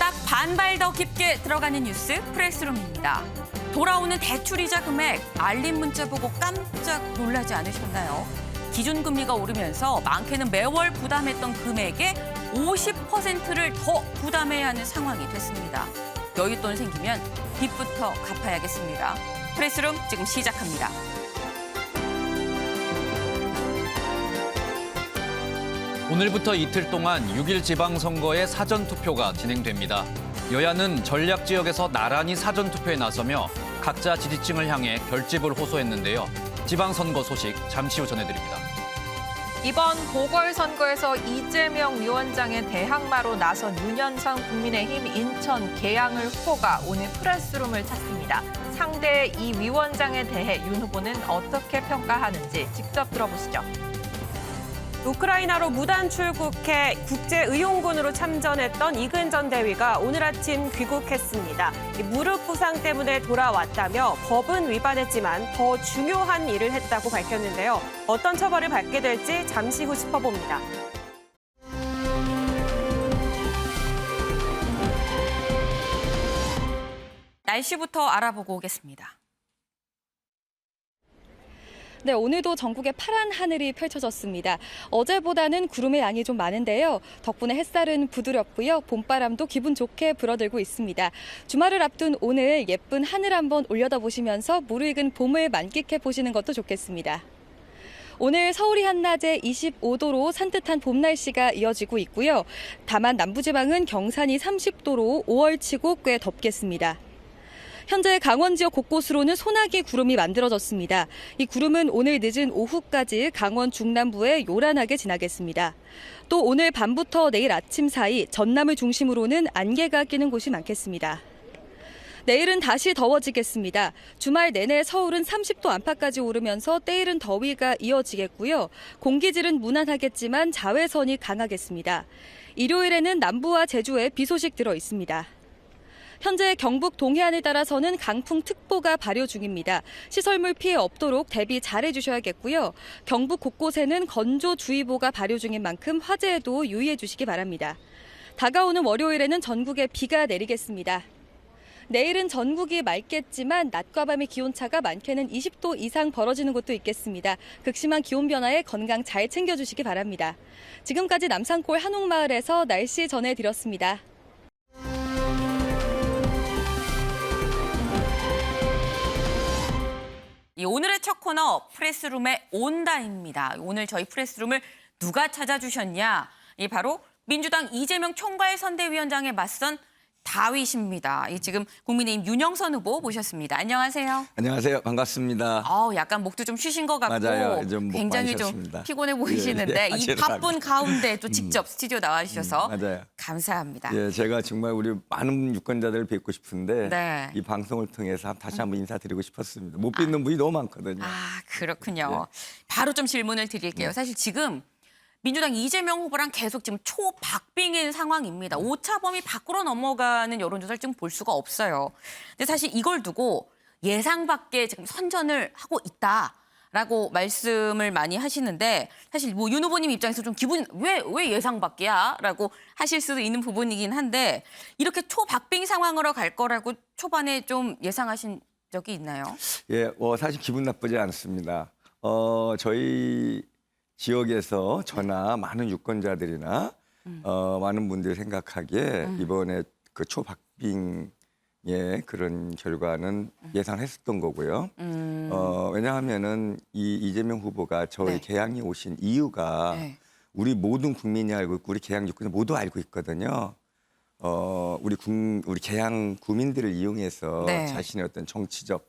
딱 반발 더 깊게 들어가는 뉴스 프레스룸입니다. 돌아오는 대출이자 금액 알림 문자 보고 깜짝 놀라지 않으셨나요? 기준금리가 오르면서 많게는 매월 부담했던 금액의 50%를 더 부담해야 하는 상황이 됐습니다. 여윳돈 생기면 빚부터 갚아야겠습니다. 프레스룸 지금 시작합니다. 오늘부터 이틀 동안 6일 지방선거의 사전투표가 진행됩니다. 여야는 전략지역에서 나란히 사전투표에 나서며 각자 지지층을 향해 결집을 호소했는데요. 지방선거 소식 잠시 후 전해드립니다. 이번 보궐선거에서 이재명 위원장의 대항마로 나선 윤현상 국민의힘 인천 계양을 후보가 오늘 프레스룸을 찾습니다. 상대 이 위원장에 대해 윤 후보는 어떻게 평가하는지 직접 들어보시죠. 우크라이나로 무단 출국해 국제의용군으로 참전했던 이근전 대위가 오늘 아침 귀국했습니다. 무릎 부상 때문에 돌아왔다며 법은 위반했지만 더 중요한 일을 했다고 밝혔는데요. 어떤 처벌을 받게 될지 잠시 후 짚어봅니다. 날씨부터 알아보고 오겠습니다. 네, 오늘도 전국에 파란 하늘이 펼쳐졌습니다. 어제보다는 구름의 양이 좀 많은데요. 덕분에 햇살은 부드럽고요. 봄바람도 기분 좋게 불어들고 있습니다. 주말을 앞둔 오늘 예쁜 하늘 한번 올려다보시면서 무르익은 봄을 만끽해 보시는 것도 좋겠습니다. 오늘 서울이 한낮에 25도로 산뜻한 봄 날씨가 이어지고 있고요. 다만 남부지방은 경산이 30도로 5월치고 꽤 덥겠습니다. 현재 강원 지역 곳곳으로는 소나기 구름이 만들어졌습니다. 이 구름은 오늘 늦은 오후까지 강원 중남부에 요란하게 지나겠습니다. 또 오늘 밤부터 내일 아침 사이 전남을 중심으로는 안개가 끼는 곳이 많겠습니다. 내일은 다시 더워지겠습니다. 주말 내내 서울은 30도 안팎까지 오르면서 때이른 더위가 이어지겠고요. 공기질은 무난하겠지만 자외선이 강하겠습니다. 일요일에는 남부와 제주에 비 소식 들어 있습니다. 현재 경북 동해안을 따라서는 강풍특보가 발효 중입니다. 시설물 피해 없도록 대비 잘해 주셔야겠고요. 경북 곳곳에는 건조주의보가 발효 중인 만큼 화재에도 유의해 주시기 바랍니다. 다가오는 월요일에는 전국에 비가 내리겠습니다. 내일은 전국이 맑겠지만 낮과 밤의 기온차가 많게는 20도 이상 벌어지는 곳도 있겠습니다. 극심한 기온 변화에 건강 잘 챙겨주시기 바랍니다. 지금까지 남산골 한옥마을에서 날씨 전해드렸습니다. 오늘의 첫 코너 프레스룸의 온다입니다. 오늘 저희 프레스룸을 누가 찾아주셨냐? 바로 민주당 이재명 총괄선대위원장에 맞선 다윗입니다. 지금 국민의힘 윤영선 후보 모셨습니다. 안녕하세요. 안녕하세요. 반갑습니다. 약간 목도 좀 쉬신 것 같고 맞아요. 좀 굉장히 좀 피곤해 보이시는데 이 바쁜 가운데 또 직접 스튜디오 나와주셔서 맞아요. 감사합니다. 예, 제가 정말 우리 많은 유권자들을 뵙고 싶은데 네. 이 방송을 통해서 다시 한번 인사드리고 싶었습니다. 못 뵙는 분이 너무 많거든요. 그렇군요. 네. 바로 좀 질문을 드릴게요. 사실 지금 민주당 이재명 후보랑 계속 지금 초박빙인 상황입니다. 오차범위 밖으로 넘어가는 여론조사를 지금 볼 수가 없어요. 근데 사실 이걸 두고 예상 밖에 지금 선전을 하고 있다라고 말씀을 많이 하시는데 사실 뭐 윤 후보님 입장에서 좀 기분 왜 예상 밖이야라고 하실 수도 있는 부분이긴 한데 이렇게 초박빙 상황으로 갈 거라고 초반에 좀 예상하신 적이 있나요? 예, 사실 기분 나쁘지 않습니다. 저희 지역에서 저나 많은 유권자들이나 많은 분들이 생각하기에 이번에 그 초박빙의 그런 결과는 예상했었던 거고요. 왜냐하면은 이 이재명 후보가 저희 계양에 오신 이유가 우리 모든 국민이 알고 있고 우리 계양 유권자 모두 알고 있거든요. 우리 계양 구민들을 이용해서 자신의 어떤 정치적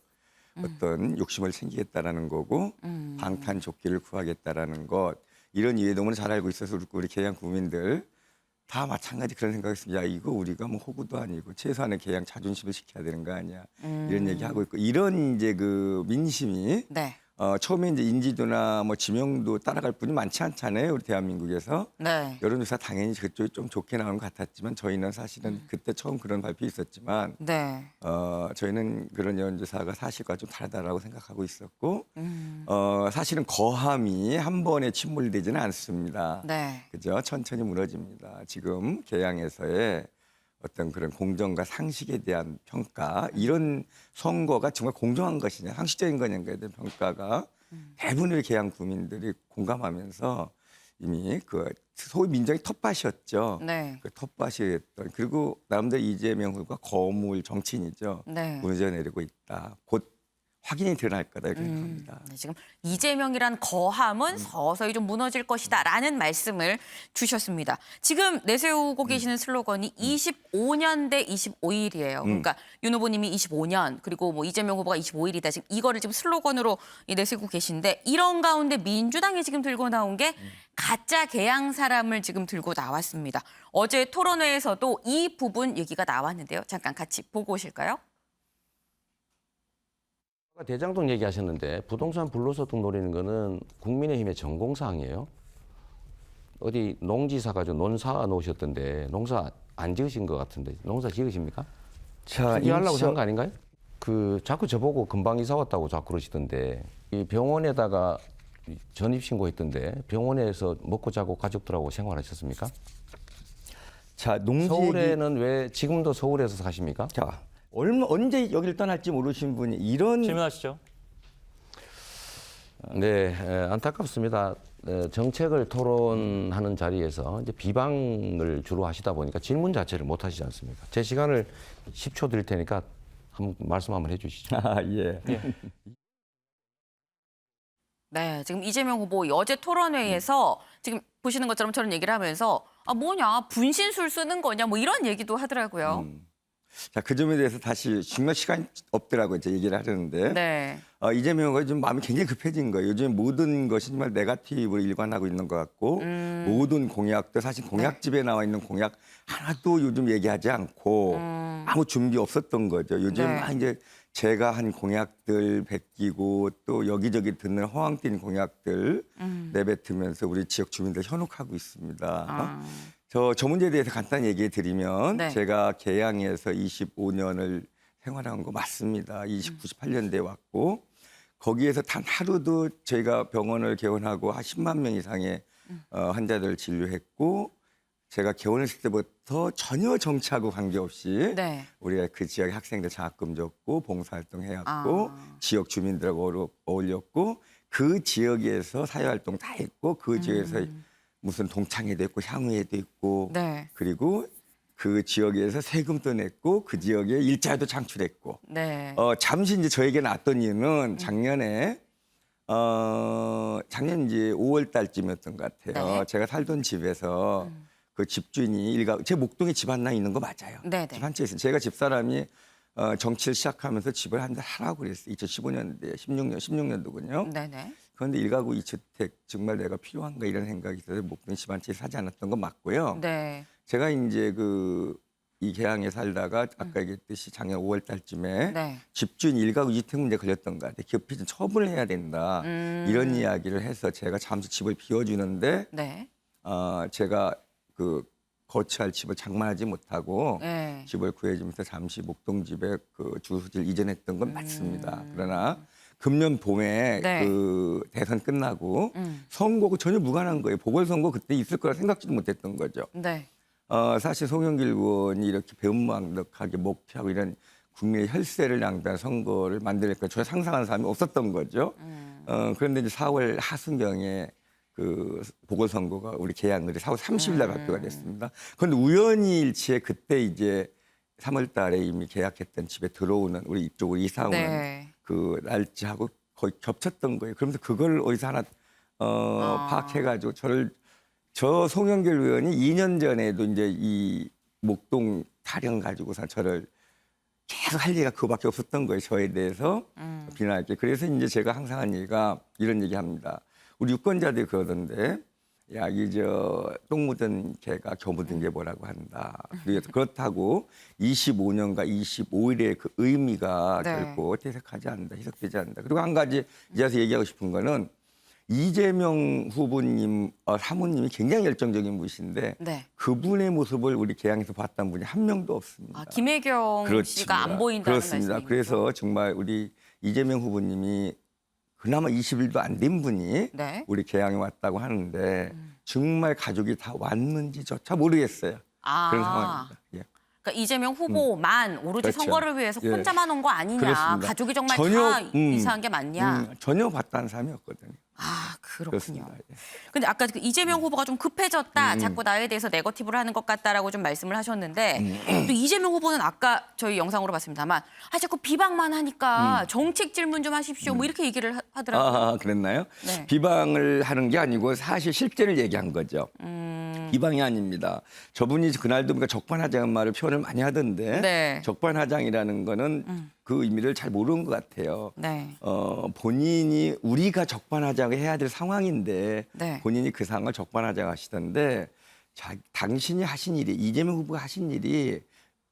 어떤 욕심을 챙기겠다라는 거고 방탄조끼를 구하겠다라는 것 이런 이해 너무나 잘 알고 있어서 우리 계양 구민들 다 마찬가지 그런 생각했습니다. 야, 이거 우리가 뭐 호구도 아니고 최소한의 계양 자존심을 지켜야 되는 거 아니야 이런 얘기하고 있고 이런 이제 그 민심이 처음에 이제 인지도나 뭐 지명도 따라갈 분이 많지 않잖아요. 우리 대한민국에서. 여론조사 당연히 그쪽이 좀 좋게 나오는 것 같았지만 저희는 사실은 그때 처음 그런 발표 있었지만 저희는 그런 여론조사가 사실과 좀 다르다라고 생각하고 있었고 사실은 거함이 한 번에 침몰되지는 않습니다. 그죠? 천천히 무너집니다. 지금 계양에서의 어떤 그런 공정과 상식에 대한 평가 이런 선거가 정말 공정한 것이냐 상식적인 거냐에 대한 평가가 대부분의 개항 국민들이 공감하면서 이미 그 소위 민정의 텃밭이었죠. 네. 그 텃밭이었던 그리고 나름대로 이재명 후보가 거물 정치인이죠. 네. 무너져 내리고 있다. 곧 확인이 드러날 거다 이렇게 생각합니다. 네, 지금 이재명이란 거함은 서서히 좀 무너질 것이다라는 말씀을 주셨습니다. 지금 내세우고 계시는 슬로건이 25년 대 25일이에요. 그러니까 윤 후보님이 25년 그리고 뭐 이재명 후보가 25일이다. 지금 이거를 지금 슬로건으로 내세우고 계신데 이런 가운데 민주당이 지금 들고 나온 게 가짜 개항 사람을 지금 들고 나왔습니다. 어제 토론회에서도 이 부분 얘기가 나왔는데요. 잠깐 같이 보고 오실까요? 대장동 얘기하셨는데 부동산 불로소득 노리는 거는 국민의힘의 전공사항이에요. 어디 농지사 가지고 논사 놓으셨던데 농사 안 지으신 것 같은데 농사 지으십니까? 자, 포기하려고 생각 아닌가요? 그 자꾸 저보고 금방 이사 왔다고 자꾸 그러시던데 이 병원에다가 전입 신고했던데 병원에서 먹고 자고 가족들하고 생활하셨습니까? 자, 농지 서울에는 왜 지금도 서울에서 사십니까? 자, 언제 여기를 떠날지 모르신 분이 이런 질문하시죠. 네, 안타깝습니다. 정책을 토론하는 자리에서 이제 비방을 주로 하시다 보니까 질문 자체를 못 하시지 않습니까? 제 시간을 10초 드릴 테니까 한번 말씀 한번 해주시죠. 예. 네, 지금 이재명 후보 어제 토론회에서 지금 보시는 것처럼 저런 얘기를 하면서 아 뭐냐 분신술 쓰는 거냐 뭐 이런 얘기도 하더라고요. 자, 그 점에 대해서 다시 정말 시간이 없더라고요. 이제 얘기를 하려는데 네. 이재명 후보가 좀 마음이 굉장히 급해진 거예요. 요즘 모든 것이 정말 네거티브로 일관하고 있는 것 같고 모든 공약도 사실 공약집에 나와 있는 공약 하나도 요즘 얘기하지 않고 아무 준비 없었던 거죠. 요즘 네. 막 이제 제가 한 공약들 베끼고 또 여기저기 듣는 허황 띈 공약들 내뱉으면서 우리 지역 주민들 현혹하고 있습니다. 저 문제에 대해서 간단히 얘기해 드리면 네. 제가 개항에서 25년을 생활한 거 맞습니다. 98년대에 왔고 거기에서 단 하루도 저희가 병원을 개원하고 한 10만 명 이상의 환자들을 진료했고 제가 개원했을 때부터 전혀 정치하고 관계없이 네. 우리가 그 지역의 학생들 장학금 줬고 봉사활동 해왔고 지역 주민들하고 어울렸고 그 지역에서 사회활동 다 했고 그 지역에서 무슨 동창회도 있고 향후회도 있고 네. 그리고 그 지역에서 세금도 냈고 그 지역에 일자리도 창출했고 네. 잠시 이제 저에게 났던 이유는 작년 이제 5월 달쯤이었던 것 같아요. 네. 제가 살던 집에서 그 집주인이 제 목동에 집 하나 있는 거 맞아요. 네네. 집 한 채 있어요. 제가 집사람이 정치를 시작하면서 집을 한 대 하라고 그랬어요. 2015년도에 16년도군요. 네네. 그런데 1가구 2주택 정말 내가 필요한가 이런 생각이 들어서 목동 집 한 채 사지 않았던 건 맞고요. 네. 제가 이제 이 개항에 살다가 아까 얘기했듯이 작년 5월 달쯤에 네. 집주인 1가구 2주택 문제 걸렸던 것 같아요. 기업이 좀 처분을 해야 된다. 이런 이야기를 해서 제가 잠시 집을 비워주는데 네. 제가 그 거처할 집을 장만하지 못하고 네. 집을 구해주면서 잠시 목동 집에 그 주소지를 이전했던 건 맞습니다. 그러나 금년 봄에 네. 그 대선 끝나고 선거고 전혀 무관한 거예요. 보궐선거 그때 있을 거라 생각지도 못했던 거죠. 네. 사실 송영길 의원이 이렇게 배은망덕하게 목표하고 이런 국민의 혈세를 낭비한 선거를 만들까 전혀 상상하는 사람이 없었던 거죠. 그런데 이제 4월 하순경에 그 보궐선거가 우리 개항일이 4월 30일 날 발표가 됐습니다. 그런데 우연히 일치에 그때 이제 3월 달에 이미 계약했던 집에 들어오는 우리 이쪽으로 이사 오는 네. 그 날짜하고 거의 겹쳤던 거예요. 그러면서 그걸 어디서 하나 파악해가지고 저 송영길 의원이 2년 전에도 이제 이 목동 타령 가지고서 저를 계속 할 얘기가 그거밖에 없었던 거예요. 저에 대해서 비난할 게. 그래서 이제 제가 항상 한 얘기가 이런 얘기합니다. 우리 유권자들이 그러던데 야, 똥 묻은 개가 겨 묻은 게 뭐라고 한다. 그렇다고 25년과 25일의 그 의미가 네. 결코 퇴색하지 않는다. 희석되지 않는다. 그리고 한 가지 이제서 얘기하고 싶은 거는 이재명 후보님, 사모님이 굉장히 열정적인 분이신데 네. 그분의 모습을 우리 개항에서 봤던 분이 한 명도 없습니다. 김혜경 씨가 안 보인다는 그렇습니다. 말씀이죠. 그래서 정말 우리 이재명 후보님이 그나마 20일도 안 된 분이 네. 우리 개항에 왔다고 하는데 정말 가족이 다 왔는지조차 모르겠어요. 그런 상황입니다. 예. 그러니까 이재명 후보만 오로지 그렇죠. 선거를 위해서 예. 혼자만 온 거 아니냐. 그렇습니다. 가족이 정말 전혀, 다 이상한 게 맞냐. 전혀 봤다는 사람이었거든요. 아, 그렇군요. 그렇습니다. 예. 근데 아까 그 이재명 후보가 좀 급해졌다. 자꾸 나에 대해서 네거티브를 하는 것 같다라고 좀 말씀을 하셨는데 또 이재명 후보는 아까 저희 영상으로 봤습니다만 자꾸 비방만 하니까 정책 질문 좀 하십시오. 뭐 이렇게 얘기를 하더라고요. 아, 그랬나요? 네. 비방을 하는 게 아니고 사실 실제를 얘기한 거죠. 비방이 아닙니다. 저분이 그날도 그러니까 적반하장한 말을 표현을 많이 하던데 네. 적반하장이라는 거는 그 의미를 잘 모르는 것 같아요. 네. 본인이 우리가 적반하장을 해야 될 상황인데 네. 본인이 그 상황을 적반하장하시던데 당신이 하신 일이 이재명 후보가 하신 일이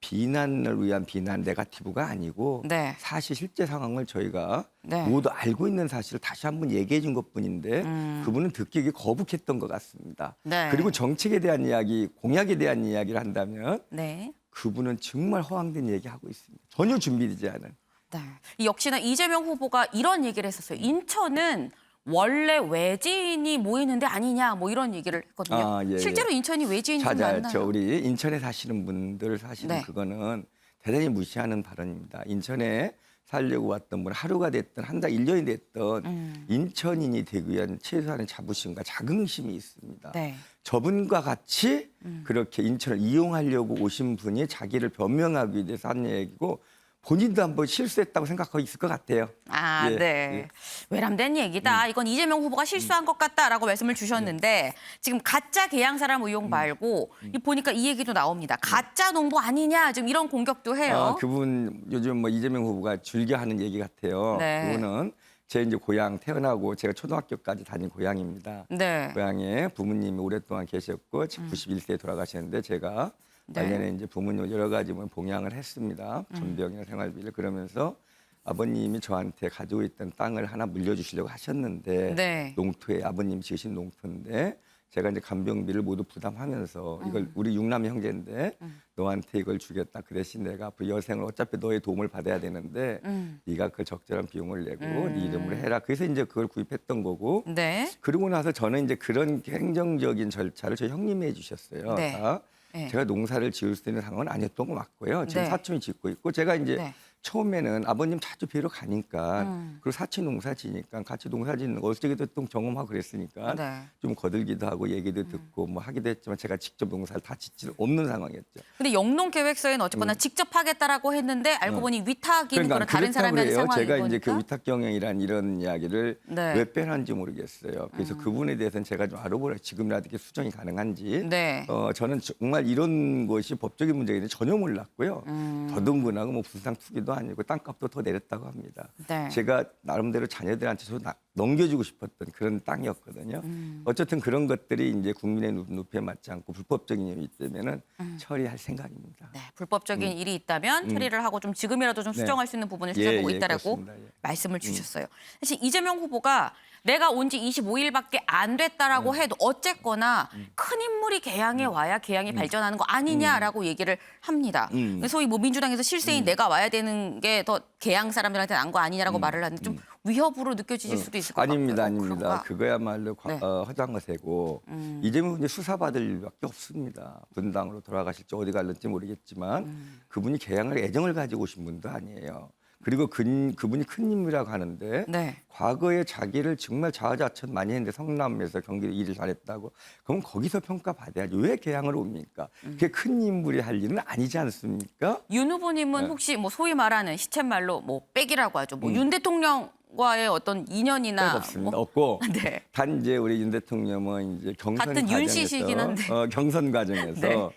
비난을 위한 비난 네거티브가 아니고 네. 사실 실제 상황을 저희가 네. 모두 알고 있는 사실을 다시 한번 얘기해 준 것뿐인데 그분은 듣기 거북했던 것 같습니다. 네. 그리고 정책에 대한 이야기, 공약에 대한 이야기를 한다면 네. 그분은 정말 허황된 얘기하고 있습니다. 전혀 준비되지 않은. 네. 역시나 이재명 후보가 이런 얘기를 했었어요. 인천은 원래 외지인이 모이는 데 아니냐 뭐 이런 얘기를 했거든요. 아, 예, 실제로 예. 인천이 외지인이 좀 저 많나요? 우리 인천에 사시는 분들 사실은 네. 그거는 대단히 무시하는 발언입니다. 인천에 살려고 왔던 분 하루가 됐든 한 달, 1년이 됐든 인천인이 되기 위한 최소한의 자부심과 자긍심이 있습니다. 네. 저분과 같이 그렇게 인천을 이용하려고 오신 분이 자기를 변명하기 위해서 한 얘기고 본인도 한번 실수했다고 생각하고 있을 것 같아요. 아, 예, 네. 예. 외람된 얘기다. 이건 이재명 후보가 실수한 것 같다라고 말씀을 주셨는데 지금 가짜 계양사람 의혹 말고 보니까 이 얘기도 나옵니다. 가짜 농부 아니냐 지금 이런 공격도 해요. 아, 그분 요즘 뭐 이재명 후보가 즐겨하는 얘기 같아요. 네. 그분은 제 이제 고향 태어나고 제가 초등학교까지 다닌 고향입니다. 네. 고향에 부모님이 오랫동안 계셨고 91세에 돌아가셨는데 제가 네. 말년에 이제 부모님 여러 가지 뭐 봉양을 했습니다. 전병이나 생활비를 그러면서 아버님이 저한테 가지고 있던 땅을 하나 물려주시려고 하셨는데 네. 농토에 아버님 지으신 농토인데 제가 이제 간병비를 모두 부담하면서 이걸 우리 육남 형제인데 너한테 이걸 주겠다. 그 대신 내가 앞으로 여생을 어차피 너의 도움을 받아야 되는데 네가 그 적절한 비용을 내고 네 이름으로 해라. 그래서 이제 그걸 구입했던 거고 네. 그러고 나서 저는 이제 그런 행정적인 절차를 저희 형님이 해주셨어요. 네. 다. 네. 제가 농사를 지을 수 있는 상황은 아니었던 거 맞고요. 지금 네. 사촌이 짓고 있고 제가 이제 네. 처음에는 아버님 자주 뵈러 가니까 그리고 사촌 농사 지니까 같이 농사 짓는 거 어쩌게도 또 경험하고 그랬으니까 네. 좀 거들기도 하고 얘기도 듣고 뭐 하기도 했지만 제가 직접 농사를 다 짓지 없는 상황이었죠. 근데 영농 계획서에는 어쨌거나 직접 하겠다라고 했는데 알고 보니 위탁인 그런 다른 그렇다고 사람이 하는 그래요. 상황인 제가 거니까. 이제 그 위탁 경영이란 이런 이야기를 네. 왜 빼놨는지 모르겠어요. 그래서 그분에 대해서는 제가 좀 알아보라 지금이라도 이렇게 수정이 가능한지. 네. 저는 정말 이런 것이 법적인 문제인지 전혀 몰랐고요. 더듬근하고 뭐 부상 투기도 아니고 땅값도 더 내렸다고 합니다. 네. 제가 나름대로 자녀들한테 넘겨주고 싶었던 그런 땅이었거든요. 어쨌든 그런 것들이 이제 국민의 눈높이에 맞지 않고 불법적인 일이기 때문에는 처리할 생각입니다. 네, 불법적인 일이 있다면 처리를 하고 좀 지금이라도 좀 네. 수정할 수 있는 부분을 예, 찾아보고 예, 있다라고 그렇습니다. 예. 말씀을 주셨어요. 사실 이재명 후보가 내가 온 지 25일밖에 안 됐다라고 해도 어쨌거나 큰 인물이 개항에 와야 개항이 발전하는 거 아니냐라고 얘기를 합니다. 소위 뭐 민주당에서 실세인 내가 와야 되는 게 더 개항 사람들한테 난 거 아니냐라고 말을 하는데 좀 위협으로 느껴지실 수도 있을 것 아닙니다, 같고요. 아닙니다. 그런가? 그거야말로 네. 허장거세고 이재명 이제 수사받을 일밖에 없습니다. 분당으로 돌아가실지 어디 갈는지 모르겠지만 그분이 개항을 애정을 가지고 오신 분도 아니에요. 그리고 그분이 큰 인물이라고 하는데 네. 과거에 자기를 정말 자화자찬 많이 했는데 성남에서 경기도 일을 잘했다고 그럼 거기서 평가받아야지 왜 개항을 옵니까? 그게 큰 인물이 할 일은 아니지 않습니까? 윤 후보님은 네. 혹시 뭐 소위 말하는 시쳇말로 뭐 백이라고 하죠. 뭐 윤 대통령과의 어떤 인연이나 없습니다. 뭐 없고 네. 단 이제 우리 윤 대통령은 이제 경선 같은 윤 과정에서 씨시긴 한데. 경선 과정에서 네.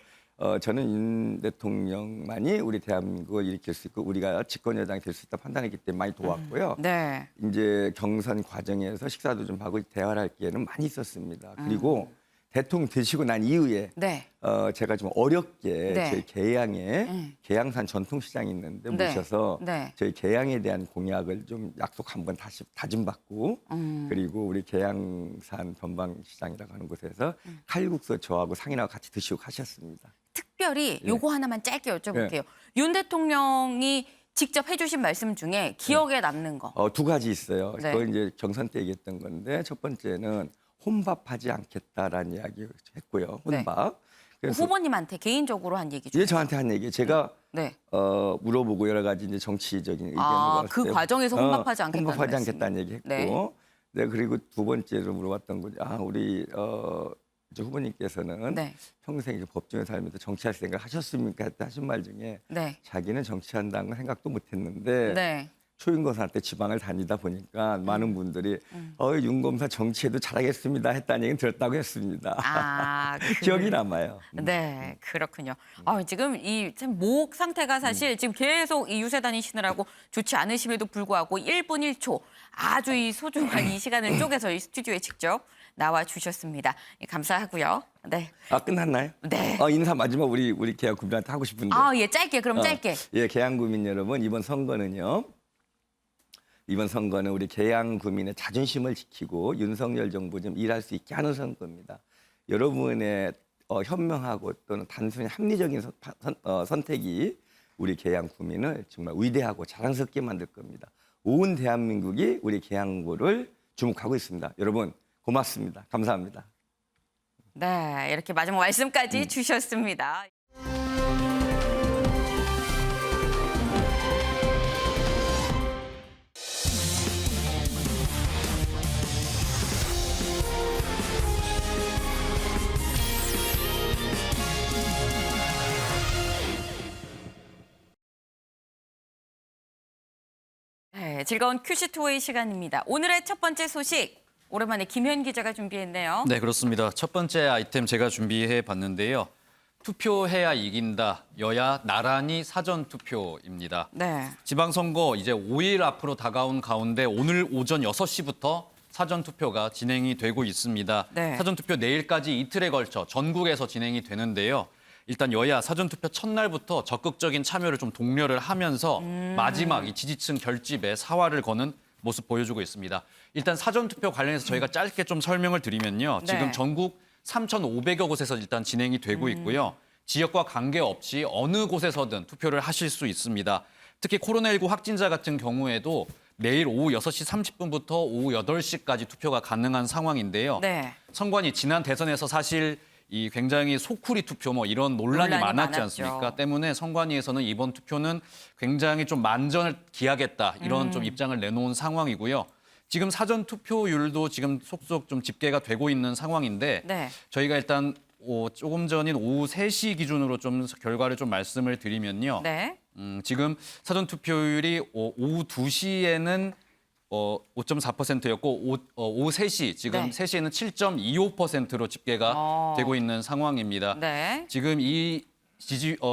저는 윤 대통령만이 우리 대한민국을 일으킬 수 있고 우리가 집권 여당이 될 수 있다 판단했기 때문에 많이 도왔고요. 네. 이제 경선 과정에서 식사도 좀 하고 대화를 할 기회는 많이 있었습니다. 그리고 대통령 되시고 난 이후에 네. 제가 좀 어렵게 네. 저희 계양에 계양산 전통시장이 있는데 네. 모셔서 네. 저희 계양에 대한 공약을 좀 약속 한번 다시 다짐받고 그리고 우리 계양산 전방시장이라고 하는 곳에서 칼국수 저하고 상인하고 같이 드시고 가셨습니다. 특별히 예. 요거 하나만 짧게 여쭤볼게요. 윤 대통령이 직접 해주신 말씀 중에 기억에 남는 거. 두 가지 있어요. 네. 그건 이제 경선 때 얘기했던 건데 첫 번째는 혼밥하지 않겠다라는 이야기 했고요. 혼밥. 그래서 후보님한테 개인적으로 한 얘기 중에. 예, 저한테 한 얘기. 제가 네. 물어보고 여러 가지 이제 정치적인 의견을 그 과정에서 혼밥하지 않겠다는 혼밥하지 말씀. 않겠다는 얘기했고, 네. 네, 그리고 두 번째로 물어봤던 건 우리 이제 후보님께서는 네. 평생 이제 법정에 살면서 정치할 생각 하셨습니까? 하신 말 중에 네. 자기는 정치한다는 생각도 못했는데 네. 초임검사 때 지방을 다니다 보니까 많은 분들이 윤 검사 정치해도 잘하겠습니다 했다는 얘기는 들었다고 했습니다. 기억이 남아요. 네, 그렇군요. 지금 이 참 목 상태가 사실 지금 계속 이 유세 다니시느라고 좋지 않으심에도 불구하고 1분 1초 아주 이 소중한 이 시간을 쪼개서 이 스튜디오에 직접 나와 주셨습니다. 감사하고요. 네. 끝났나요? 네. 인사 마지막 우리 계양 구민한테 하고 싶은데. 예, 짧게 그럼 짧게. 예, 계양 구민 여러분, 이번 선거는 우리 계양 구민의 자존심을 지키고 윤석열 정부 좀 일할 수 있게 하는 선거입니다. 여러분의 현명하고 또는 단순히 합리적인 선택이 우리 계양 구민을 정말 위대하고 자랑스럽게 만들 겁니다. 온 대한민국이 우리 계양구를 주목하고 있습니다. 여러분 고맙습니다. 감사합니다. 네, 이렇게 마지막 말씀까지 주셨습니다. 네, 즐거운 큐시투어의 시간입니다. 오늘의 첫 번째 소식, 오랜만에 김현 기자가 준비했네요. 네, 그렇습니다. 첫 번째 아이템 제가 준비해 봤는데요. 투표해야 이긴다. 여야 나란히 사전투표입니다. 네. 지방선거 이제 5일 앞으로 다가온 가운데 오늘 오전 6시부터 사전투표가 진행이 되고 있습니다. 네. 사전투표 내일까지 이틀에 걸쳐 전국에서 진행이 되는데요. 일단 여야 사전투표 첫날부터 적극적인 참여를 좀 독려를 하면서 마지막 이 지지층 결집에 사활을 거는 모습 보여주고 있습니다. 일단 사전투표 관련해서 저희가 짧게 좀 설명을 드리면요. 네. 지금 전국 3,500여 곳에서 일단 진행이 되고 있고요. 지역과 관계없이 어느 곳에서든 투표를 하실 수 있습니다. 특히 코로나19 확진자 같은 경우에도 내일 오후 6시 30분부터 오후 8시까지 투표가 가능한 상황인데요. 네. 선관위 지난 대선에서 사실 이 굉장히 소쿠리 투표 뭐 이런 논란이 많았지 많았죠. 않습니까? 때문에 선관위에서는 이번 투표는 굉장히 좀 만전을 기하겠다 이런 좀 입장을 내놓은 상황이고요. 지금 사전 투표율도 지금 속속 좀 집계가 되고 있는 상황인데 네. 저희가 일단 조금 전인 오후 3시 기준으로 좀 결과를 좀 말씀을 드리면요. 네. 지금 사전 투표율이 오후 2시에는 5.4%였고 오후 3시 지금 네. 3시에는 7.25%로 집계가 되고 있는 상황입니다. 네. 지금 이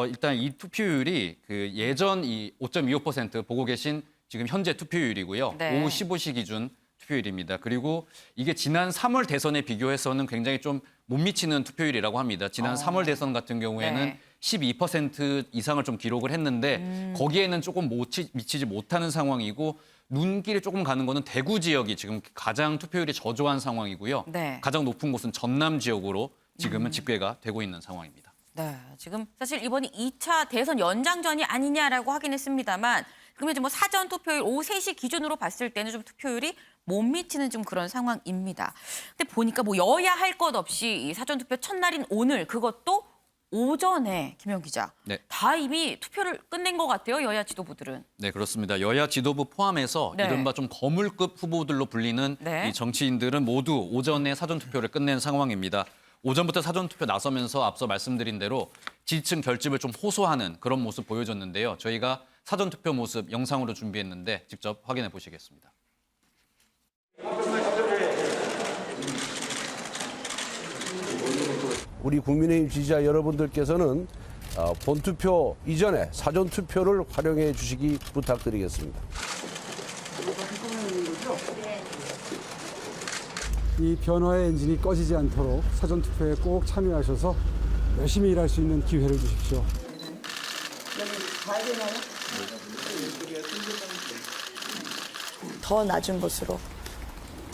일단 이 투표율이 그 예전 이 5.25% 보고 계신 지금 현재 투표율이고요. 네. 오후 15시 기준 투표율입니다. 그리고 이게 지난 3월 대선에 비교해서는 굉장히 좀 못 미치는 투표율이라고 합니다. 지난 3월 대선 같은 경우에는 네. 12% 이상을 좀 기록을 했는데 거기에는 조금 미치지 못하는 상황이고 눈길이 조금 가는 거는 대구 지역이 지금 가장 투표율이 저조한 상황이고요. 네. 가장 높은 곳은 전남 지역으로 지금은 집계가 되고 있는 상황입니다. 네, 지금 사실 이번이 2차 대선 연장전이 아니냐라고 하긴 했습니다만 그러면 이제 뭐 사전 투표율 오후 3시 기준으로 봤을 때는 좀 투표율이 못 미치는 좀 그런 상황입니다. 근데 보니까 뭐 여야 할 것 없이 이 사전 투표 첫날인 오늘 그것도 오전에 김현 기자 네. 다 이미 투표를 끝낸 것 같아요. 여야 지도부들은. 네, 그렇습니다. 여야 지도부 포함해서 네. 이른바 좀 거물급 후보들로 불리는 네. 이 정치인들은 모두 오전에 사전투표를 끝낸 상황입니다. 오전부터 사전투표 나서면서 앞서 말씀드린 대로 지지층 결집을 좀 호소하는 그런 모습 보여줬는데요. 저희가 사전투표 모습 영상으로 준비했는데 직접 확인해 보시겠습니다. 우리 국민의힘 지지자 여러분들께서는 본투표 이전에 사전투표를 활용해 주시기 부탁드리겠습니다. 이 변화의 엔진이 꺼지지 않도록 사전투표에 꼭 참여하셔서 열심히 일할 수 있는 기회를 주십시오. 더 낮은 곳으로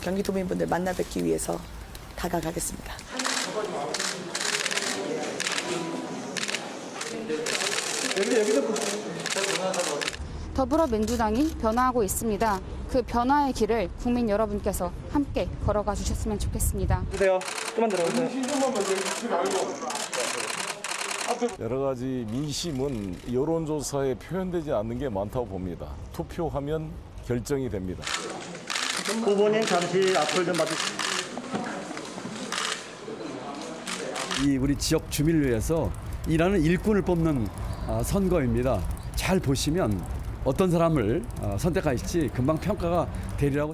경기도민분들 만나 뵙기 위해서 다가가겠습니다. 더불어민주당이 변화하고 있습니다. 그 변화의 길을 국민 여러분께서 함께 걸어가 주셨으면 좋겠습니다. 주세요. 좀만 들어오세요. 여러 가지 민심은 여론조사에 표현되지 않는 게 많다고 봅니다. 투표하면 결정이 됩니다. 후보님 잠시 앞을 좀 봐주세요. 이 우리 지역 주민을 위해서 일하는 일꾼을 뽑는 선거입니다. 잘 보시면 어떤 사람을 선택하실지 금방 평가가 되리라고.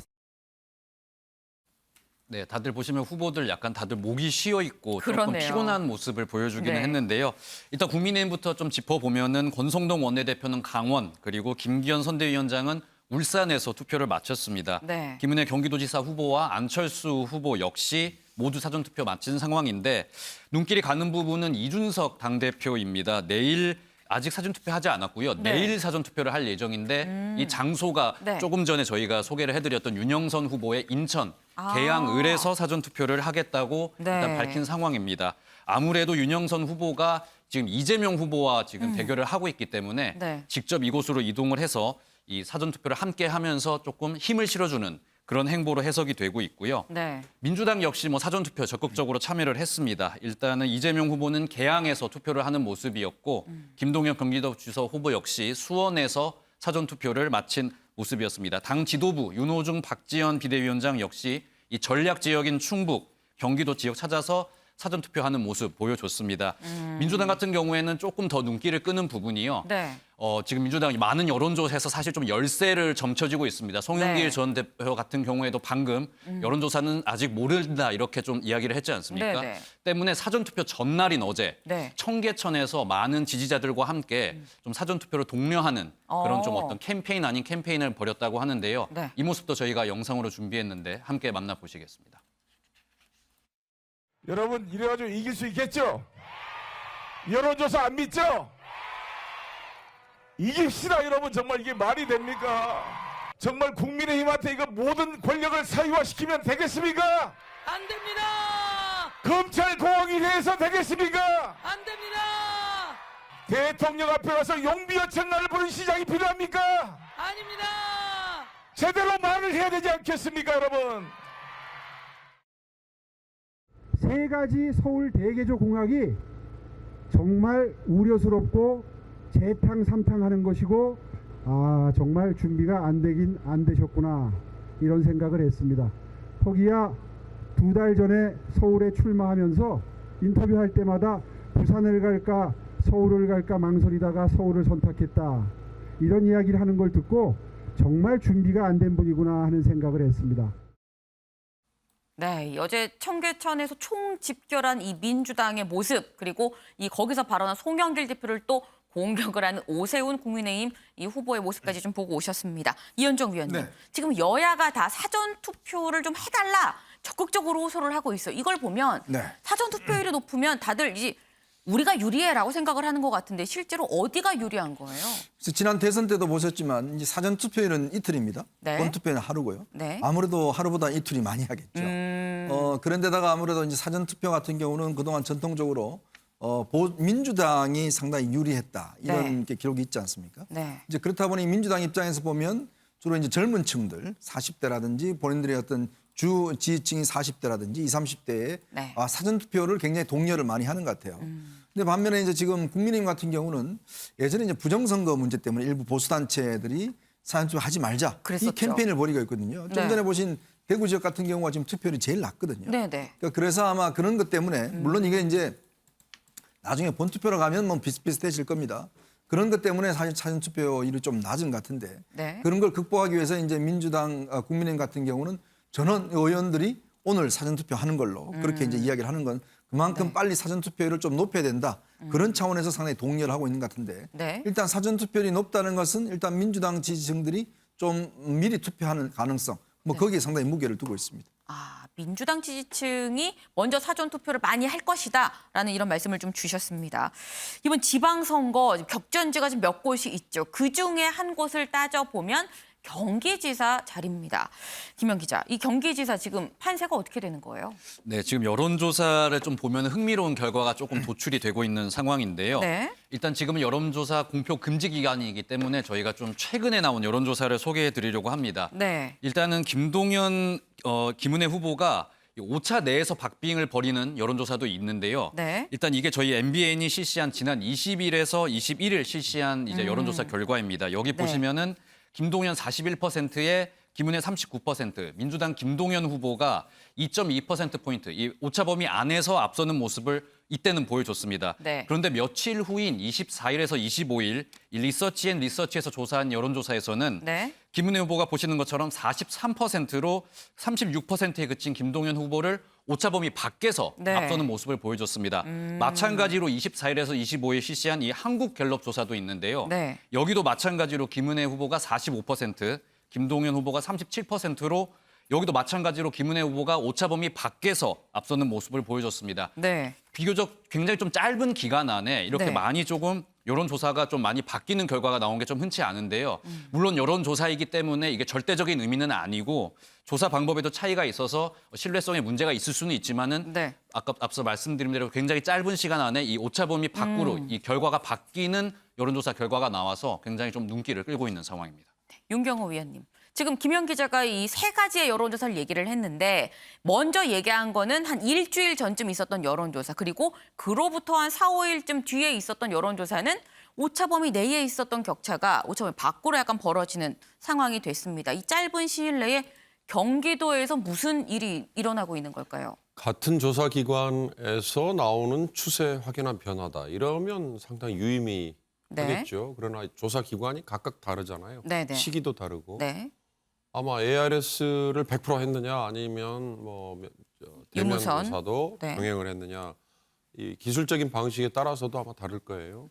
네, 다들 보시면 후보들 약간 다들 목이 쉬어 있고 조금 그러네요. 피곤한 모습을 보여주기는 네. 했는데요. 일단 국민의힘부터 좀 짚어보면은 권성동 원내대표는 강원, 그리고 김기현 선대위원장은 울산에서 투표를 마쳤습니다. 네. 김은혜 경기도지사 후보와 안철수 후보 역시 모두 사전투표 마친 상황인데 눈길이 가는 부분은 이준석 당대표입니다. 내일 아직 사전투표하지 않았고요. 네. 내일 사전투표를 할 예정인데 이 장소가 네. 조금 전에 저희가 소개를 해드렸던 윤영선 후보의 인천 계양을에서 사전투표를 하겠다고 네. 일단 밝힌 상황입니다. 아무래도 윤영선 후보가 지금 이재명 후보와 지금 대결을 하고 있기 때문에 네. 직접 이곳으로 이동을 해서 이 사전투표를 함께 하면서 조금 힘을 실어주는 그런 행보로 해석이 되고 있고요. 네. 민주당 역시 뭐 사전투표 적극적으로 참여를 했습니다. 일단은 이재명 후보는 개항에서 투표를 하는 모습이었고 김동연 경기도지사 후보 역시 수원에서 사전투표를 마친 모습이었습니다. 당 지도부 윤호중 박지원 비대위원장 역시 이 전략 지역인 충북, 경기도 지역 찾아서 사전투표하는 모습 보여줬습니다. 민주당 같은 경우에는 조금 더 눈길을 끄는 부분이요. 네. 지금 민주당이 많은 여론조사에서 사실 좀 열세를 점쳐지고 있습니다. 송영길 네. 전 대표 같은 경우에도 방금 여론조사는 아직 모른다 이렇게 좀 이야기를 했지 않습니까? 네, 네. 때문에 사전투표 전날인 어제 네. 청계천에서 많은 지지자들과 함께 좀 사전투표를 독려하는 그런 좀 어떤 캠페인 아닌 캠페인을 벌였다고 하는데요. 네. 이 모습도 저희가 영상으로 준비했는데 함께 만나보시겠습니다. 여러분 이래가지고 이길 수 있겠죠? 여론조사 안 믿죠? 이깁시다 여러분. 정말 이게 말이 됩니까? 정말 국민의힘한테 이거 모든 권력을 사유화시키면 되겠습니까? 안 됩니다. 검찰 공화국이 돼서 되겠습니까? 안 됩니다. 대통령 앞에 가서 용비어천날을 부른 시장이 필요합니까? 아닙니다. 제대로 말을 해야 되지 않겠습니까 여러분? 세 가지 서울 대개조 공약이 정말 우려스럽고 재탕삼탕하는 것이고 정말 준비가 안 되긴 안 되셨구나 이런 생각을 했습니다. 포기야 2달 전에 서울에 출마하면서 인터뷰할 때마다 부산을 갈까 서울을 갈까 망설이다가 서울을 선택했다 이런 이야기를 하는 걸 듣고 정말 준비가 안 된 분이구나 하는 생각을 했습니다. 네, 어제 청계천에서 총집결한 이 민주당의 모습 그리고 이 거기서 발언한 송영길 대표를 또 공격을 하는 오세훈 국민의힘 이 후보의 모습까지 좀 보고 오셨습니다. 이현정 위원님, 네. 지금 여야가 다 사전 투표를 좀 해달라 적극적으로 호소를 하고 있어요. 이걸 보면 네. 사전 투표율이 높으면 다들 이제 우리가 유리해라고 생각을 하는 것 같은데 실제로 어디가 유리한 거예요? 그래서 지난 대선 때도 보셨지만 이제 사전 투표일은 이틀입니다. 네. 본 투표는 하루고요. 네. 아무래도 하루보다 이틀이 많이 하겠죠. 그런데다가 아무래도 이제 사전 투표 같은 경우는 그동안 전통적으로 민주당이 상당히 유리했다 이런 네. 게 기록이 있지 않습니까? 네. 이제 그렇다 보니 민주당 입장에서 보면 주로 이제 젊은 층들 40대라든지 본인들의 어떤 주 지지층이 40대라든지 20, 30대에 네. 사전 투표를 굉장히 독려를 많이 하는 것 같아요. 근데 반면에 이제 지금 국민의힘 같은 경우는 예전에 이제 부정선거 문제 때문에 일부 보수 단체들이 사전 투표 하지 말자 그랬었죠. 이 캠페인을 벌이고 있거든요. 좀 네. 전에 보신 대구 지역 같은 경우가 지금 투표율이 제일 낮거든요. 네, 네. 그러니까 그래서 아마 그런 것 때문에 물론 이게 이제 나중에 본투표로 가면 뭐 비슷비슷해질 겁니다. 그런 것 때문에 사실 사전 투표율이 좀 낮은 것 같은데 네. 그런 걸 극복하기 위해서 이제 민주당, 국민의힘 같은 경우는 전원 의원들이 오늘 사전 투표하는 걸로 그렇게 이제 이야기를 하는 건 그만큼 네. 빨리 사전 투표율을 좀 높여야 된다. 그런 차원에서 상당히 동의를 하고 있는 것 같은데 네. 일단 사전 투표율이 높다는 것은 일단 민주당 지지층들이 좀 미리 투표하는 가능성 뭐 거기에 상당히 무게를 두고 있습니다. 민주당 지지층이 먼저 사전 투표를 많이 할 것이다라는 이런 말씀을 좀 주셨습니다. 이번 지방선거 격전지가 지금 몇 곳이 있죠. 그중에 한 곳을 따져보면 경기지사 자리입니다. 김현 기자, 이 경기지사 지금 판세가 어떻게 되는 거예요? 네, 지금 여론조사를 좀 보면 흥미로운 결과가 조금 도출이 되고 있는 상황인데요. 네. 일단 지금은 여론조사 공표 금지 기간이기 때문에 저희가 좀 최근에 나온 여론조사를 소개해 드리려고 합니다. 네. 일단은 김동연, 김은혜 후보가 이 오차 내에서 박빙을 벌이는 여론조사도 있는데요. 네. 일단 이게 저희 MBN이 실시한 지난 20일에서 21일 실시한 이제 여론조사 결과입니다. 여기 네. 보시면은 김동연 41%에 김은혜 39%, 민주당 김동연 후보가 2.2%포인트, 이 오차 범위 안에서 앞서는 모습을 이때는 보여줬습니다. 네. 그런데 며칠 후인 24일에서 25일 이 리서치앤리서치에서 조사한 여론조사에서는 네. 김은혜 후보가 보시는 것처럼 43%로 36%에 그친 김동연 후보를 오차 범위 밖에서 네. 앞서는 모습을 보여줬습니다. 마찬가지로 24일에서 25일 실시한 이 한국갤럽 조사도 있는데요. 네. 여기도 마찬가지로 김은혜 후보가 45%, 김동연 후보가 37%로 여기도 마찬가지로 김은혜 후보가 오차 범위 밖에서 앞서는 모습을 보여줬습니다. 네. 비교적 굉장히 좀 짧은 기간 안에 이렇게 네. 많이 조금 여론조사가 좀 많이 바뀌는 결과가 나온 게 좀 흔치 않은데요. 물론 여론조사이기 때문에 이게 절대적인 의미는 아니고 조사 방법에도 차이가 있어서 신뢰성에 문제가 있을 수는 있지만은 네. 아까 앞서 말씀드린 대로 굉장히 짧은 시간 안에 이 오차 범위 밖으로 이 결과가 바뀌는 여론조사 결과가 나와서 굉장히 좀 눈길을 끌고 있는 상황입니다. 윤경호 위원님. 지금 김현 기자가 이 세 가지의 여론조사를 얘기를 했는데 먼저 얘기한 거는 한 일주일 전쯤 있었던 여론조사 그리고 그로부터 한 4, 5일쯤 뒤에 있었던 여론조사는 오차범위 내에 있었던 격차가 오차범위 밖으로 약간 벌어지는 상황이 됐습니다. 이 짧은 시일 내에 경기도에서 무슨 일이 일어나고 있는 걸까요? 같은 조사기관에서 나오는 추세 확연한 변화다. 이러면 상당히 유의미 네. 하겠죠. 그러나 조사기관이 각각 다르잖아요. 네네. 시기도 다르고. 네. 아마 ARS를 100% 했느냐 아니면 뭐 대면 유무선. 조사도 네. 병행을 했느냐. 이 기술적인 방식에 따라서도 아마 다를 거예요.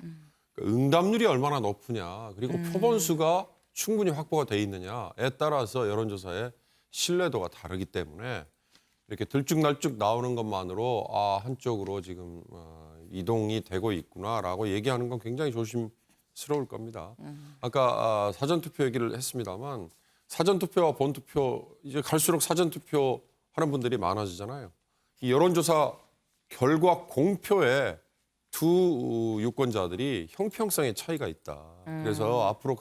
그러니까 응답률이 얼마나 높으냐 그리고 표본수가 충분히 확보가 돼 있느냐에 따라서 여론조사의 신뢰도가 다르기 때문에 이렇게 들쭉날쭉 나오는 것만으로 한쪽으로 지금 이동이 되고 있구나라고 얘기하는 건 굉장히 조심스러울 겁니다. 아까 사전투표 얘기를 했습니다만 사전투표와 본투표 이제 갈수록 사전투표 하는 분들이 많아지잖아요. 이 여론조사 결과 공표에 두 유권자들이 형평성의 차이가 있다. 그래서 앞으로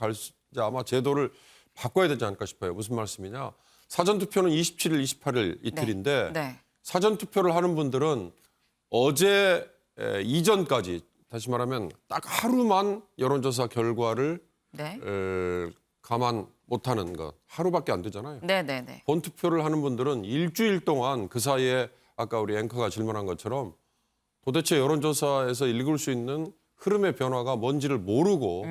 이제 아마 제도를 바꿔야 되지 않을까 싶어요. 무슨 말씀이냐? 사전투표는 27일, 28일 이틀인데 네. 사전투표를 하는 분들은 어제 이전까지 다시 말하면 딱 하루만 여론조사 결과를 네. 감안 못하는 것 하루밖에 안 되잖아요. 네네네. 본투표를 하는 분들은 일주일 동안 그 사이에 아까 우리 앵커가 질문한 것처럼 도대체 여론조사에서 읽을 수 있는 흐름의 변화가 뭔지를 모르고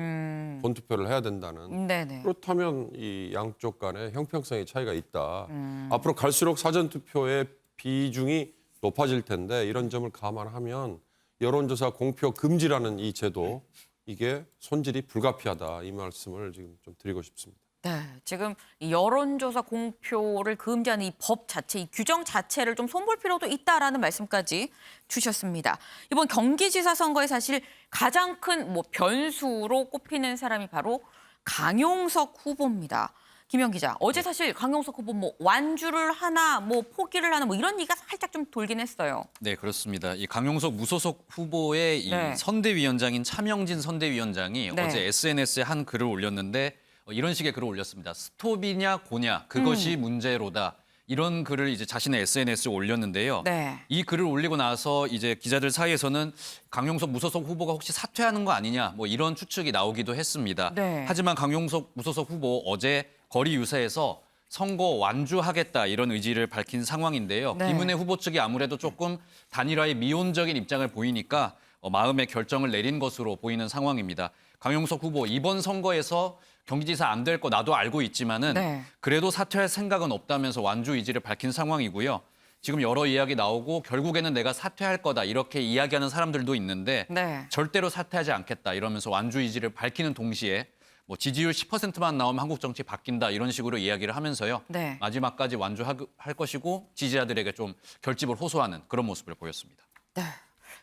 본투표를 해야 된다는. 네네. 그렇다면 이 양쪽 간에 형평성의 차이가 있다. 앞으로 갈수록 사전투표의 비중이 높아질 텐데 이런 점을 감안하면 여론조사 공표 금지라는 이 제도 이게 손질이 불가피하다. 이 말씀을 지금 좀 드리고 싶습니다. 네, 지금 이 여론조사 공표를 금지하는 이 법 자체, 이 규정 자체를 좀 손볼 필요도 있다라는 말씀까지 주셨습니다. 이번 경기지사 선거에 사실 가장 큰 뭐 변수로 꼽히는 사람이 바로 강용석 후보입니다. 김현 기자, 어제 사실 강용석 후보 뭐 완주를 하나, 뭐 포기를 하나, 뭐 이런 얘기가 살짝 좀 돌긴 했어요. 네, 그렇습니다. 이 강용석 무소속 후보의 이 네. 선대위원장인 차명진 선대위원장이 네. 어제 SNS에 한 글을 올렸는데 이런 식의 글을 올렸습니다. 스톱이냐 고냐 그것이 문제로다. 이런 글을 이제 자신의 SNS에 올렸는데요. 네. 이 글을 올리고 나서 이제 기자들 사이에서는 강용석 무소속 후보가 혹시 사퇴하는 거 아니냐 뭐 이런 추측이 나오기도 했습니다. 네. 하지만 강용석 무소속 후보 어제 거리 유세에서 선거 완주하겠다 이런 의지를 밝힌 상황인데요. 네. 김은혜 후보 측이 아무래도 조금 단일화에 미온적인 입장을 보이니까 마음의 결정을 내린 것으로 보이는 상황입니다. 강용석 후보 이번 선거에서 경기지사 안 될 거 나도 알고 있지만은 네. 그래도 사퇴할 생각은 없다면서 완주 의지를 밝힌 상황이고요. 지금 여러 이야기 나오고 결국에는 내가 사퇴할 거다 이렇게 이야기하는 사람들도 있는데 네. 절대로 사퇴하지 않겠다 이러면서 완주 의지를 밝히는 동시에 뭐 지지율 10%만 나오면 한국 정치 바뀐다 이런 식으로 이야기를 하면서요. 네. 마지막까지 완주할 것이고 지지자들에게 좀 결집을 호소하는 그런 모습을 보였습니다. 네.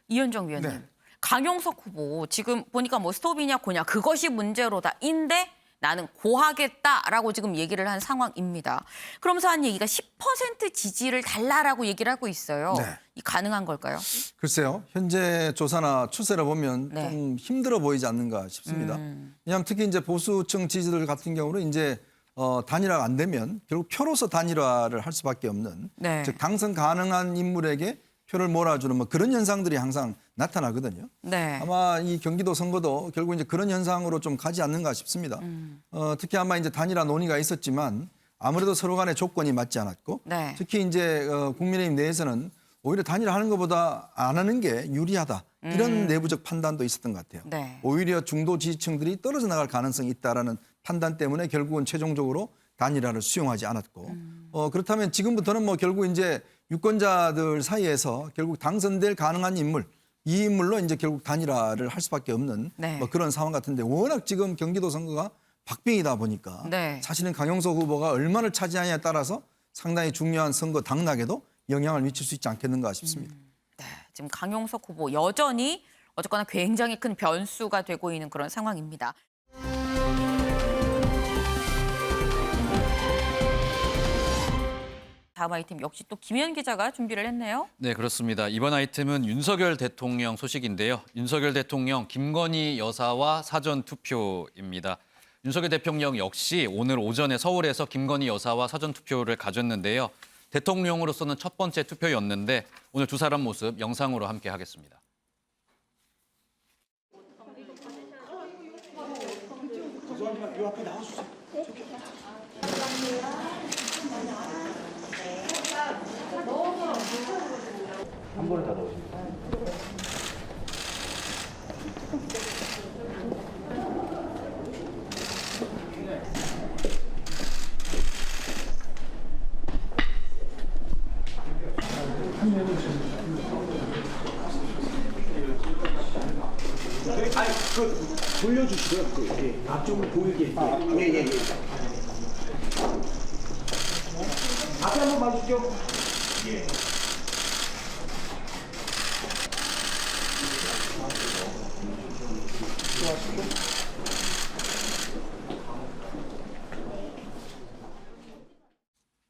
이현정 위원님. 네. 강용석 후보 지금 보니까 뭐 스톱이냐 고냐 그것이 문제로다인데 나는 고하겠다라고 지금 얘기를 한 상황입니다. 그러면서 한 얘기가 10% 지지를 달라라고 얘기를 하고 있어요. 네. 이 가능한 걸까요? 글쎄요. 현재 조사나 추세를 보면 네. 좀 힘들어 보이지 않는가 싶습니다. 왜냐하면 특히 이제 보수층 지지들 같은 경우는 이제 단일화가 안 되면 결국 표로서 단일화를 할 수밖에 없는 네. 즉 당선 가능한 인물에게 표를 몰아주는 뭐 그런 현상들이 항상 나타나거든요. 네. 아마 이 경기도 선거도 결국 이제 그런 현상으로 좀 가지 않는가 싶습니다. 특히 아마 이제 단일화 논의가 있었지만 아무래도 서로 간의 조건이 맞지 않았고 네. 특히 이제 국민의힘 내에서는 오히려 단일화하는 것보다 안 하는 게 유리하다. 이런 내부적 판단도 있었던 것 같아요. 네. 오히려 중도 지지층들이 떨어져 나갈 가능성이 있다라는 판단 때문에 결국은 최종적으로 단일화를 수용하지 않았고 그렇다면 지금부터는 뭐 결국 이제 유권자들 사이에서 결국 당선될 가능한 인물 이 인물로 이제 결국 단일화를 할 수밖에 없는 네. 뭐 그런 상황 같은데 워낙 지금 경기도 선거가 박빙이다 보니까 네. 사실은 강용석 후보가 얼마를 차지하냐에 따라서 상당히 중요한 선거 당락에도 영향을 미칠 수 있지 않겠는가 싶습니다. 지금 강용석 후보 여전히 어쨌거나 굉장히 큰 변수가 되고 있는 그런 상황입니다. 다음 아이템 역시 또 김현 기자가 준비를 했네요. 네, 그렇습니다. 이번 아이템은 윤석열 대통령 소식인데요. 윤석열 대통령 김건희 여사와 사전 투표입니다. 윤석열 대통령 역시 오늘 오전에 서울에서 김건희 여사와 사전 투표를 가졌는데요. 대통령으로서는 첫 번째 투표였는데 오늘 두 사람 모습 영상으로 함께 하겠습니다. 한 번에 다 넣으십니다. 아니, 돌려주시고요. 예, 앞쪽으로 보이게. 예. 앞에 한번 봐주시죠. 예.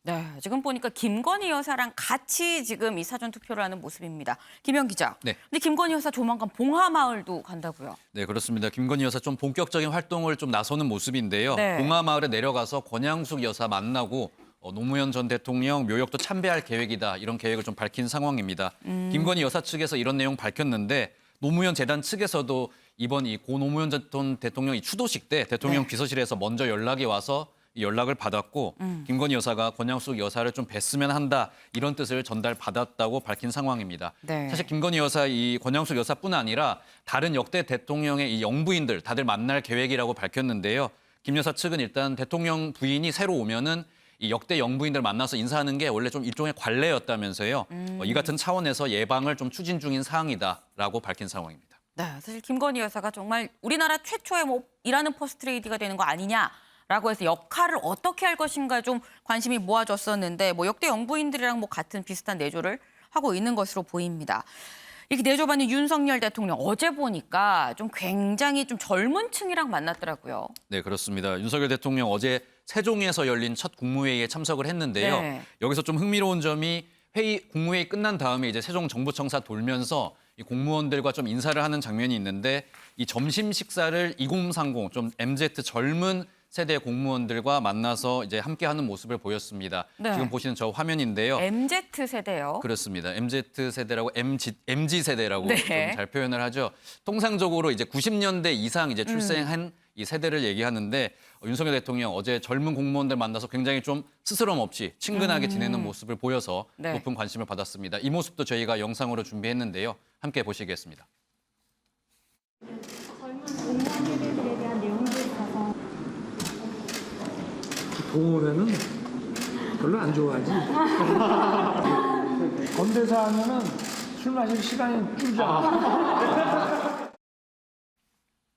네, 지금 보니까 김건희 여사랑 같이 지금 이 사전 투표를 하는 모습입니다. 김현 기자. 네. 근데 김건희 여사 조만간 봉하마을도 간다고요? 네, 그렇습니다. 김건희 여사 좀 본격적인 활동을 좀 나서는 모습인데요. 네. 봉하마을에 내려가서 권양숙 여사 만나고 노무현 전 대통령 묘역도 참배할 계획이다. 이런 계획을 좀 밝힌 상황입니다. 김건희 여사 측에서 이런 내용 밝혔는데 노무현 재단 측에서도 이번 이 고 노무현 전 대통령이 추도식 때 대통령 네. 비서실에서 먼저 연락이 와서 이 연락을 받았고 김건희 여사가 권양숙 여사를 좀 뵀으면 한다 이런 뜻을 전달받았다고 밝힌 상황입니다. 네. 사실 김건희 여사, 이 권양숙 여사뿐 아니라 다른 역대 대통령의 이 영부인들 다들 만날 계획이라고 밝혔는데요. 김 여사 측은 일단 대통령 부인이 새로 오면은 이 역대 영부인들 만나서 인사하는 게 원래 좀 일종의 관례였다면서요. 이 같은 차원에서 예방을 좀 추진 중인 사항이다라고 밝힌 상황입니다. 네, 사실 김건희 여사가 정말 우리나라 최초의 뭐 일하는 퍼스트레이디가 되는 거 아니냐라고 해서 역할을 어떻게 할 것인가 좀 관심이 모아졌었는데 뭐 역대 영부인들이랑 뭐 같은 비슷한 내조를 하고 있는 것으로 보입니다. 이렇게 내조받는 윤석열 대통령 어제 보니까 좀 굉장히 좀 젊은 층이랑 만났더라고요. 네, 그렇습니다. 윤석열 대통령 어제 세종에서 열린 첫 국무회의에 참석을 했는데요. 네. 여기서 좀 흥미로운 점이 국무회의 끝난 다음에 이제 세종 정부청사 돌면서 이 공무원들과 좀 인사를 하는 장면이 있는데 이 점심 식사를 2030 좀 MZ 젊은 세대 공무원들과 만나서 이제 함께하는 모습을 보였습니다. 네. 지금 보시는 저 화면인데요. MZ 세대요. 그렇습니다. MZ 세대라고 MG 세대라고 네. 좀 잘 표현을 하죠. 통상적으로 이제 90년대 이상 이제 출생한 이 세대를 얘기하는데 윤석열 대통령 어제 젊은 공무원들 만나서 굉장히 좀 스스럼 없이 친근하게 지내는 모습을 보여서 네. 높은 관심을 받았습니다. 이 모습도 저희가 영상으로 준비했는데요. 함께 보시겠습니다. 공무원들에 대한 내용들을 봐서 동호회는 별로 안 좋아하지. 건대사 하면은 술 마실 시간이 줄잖아.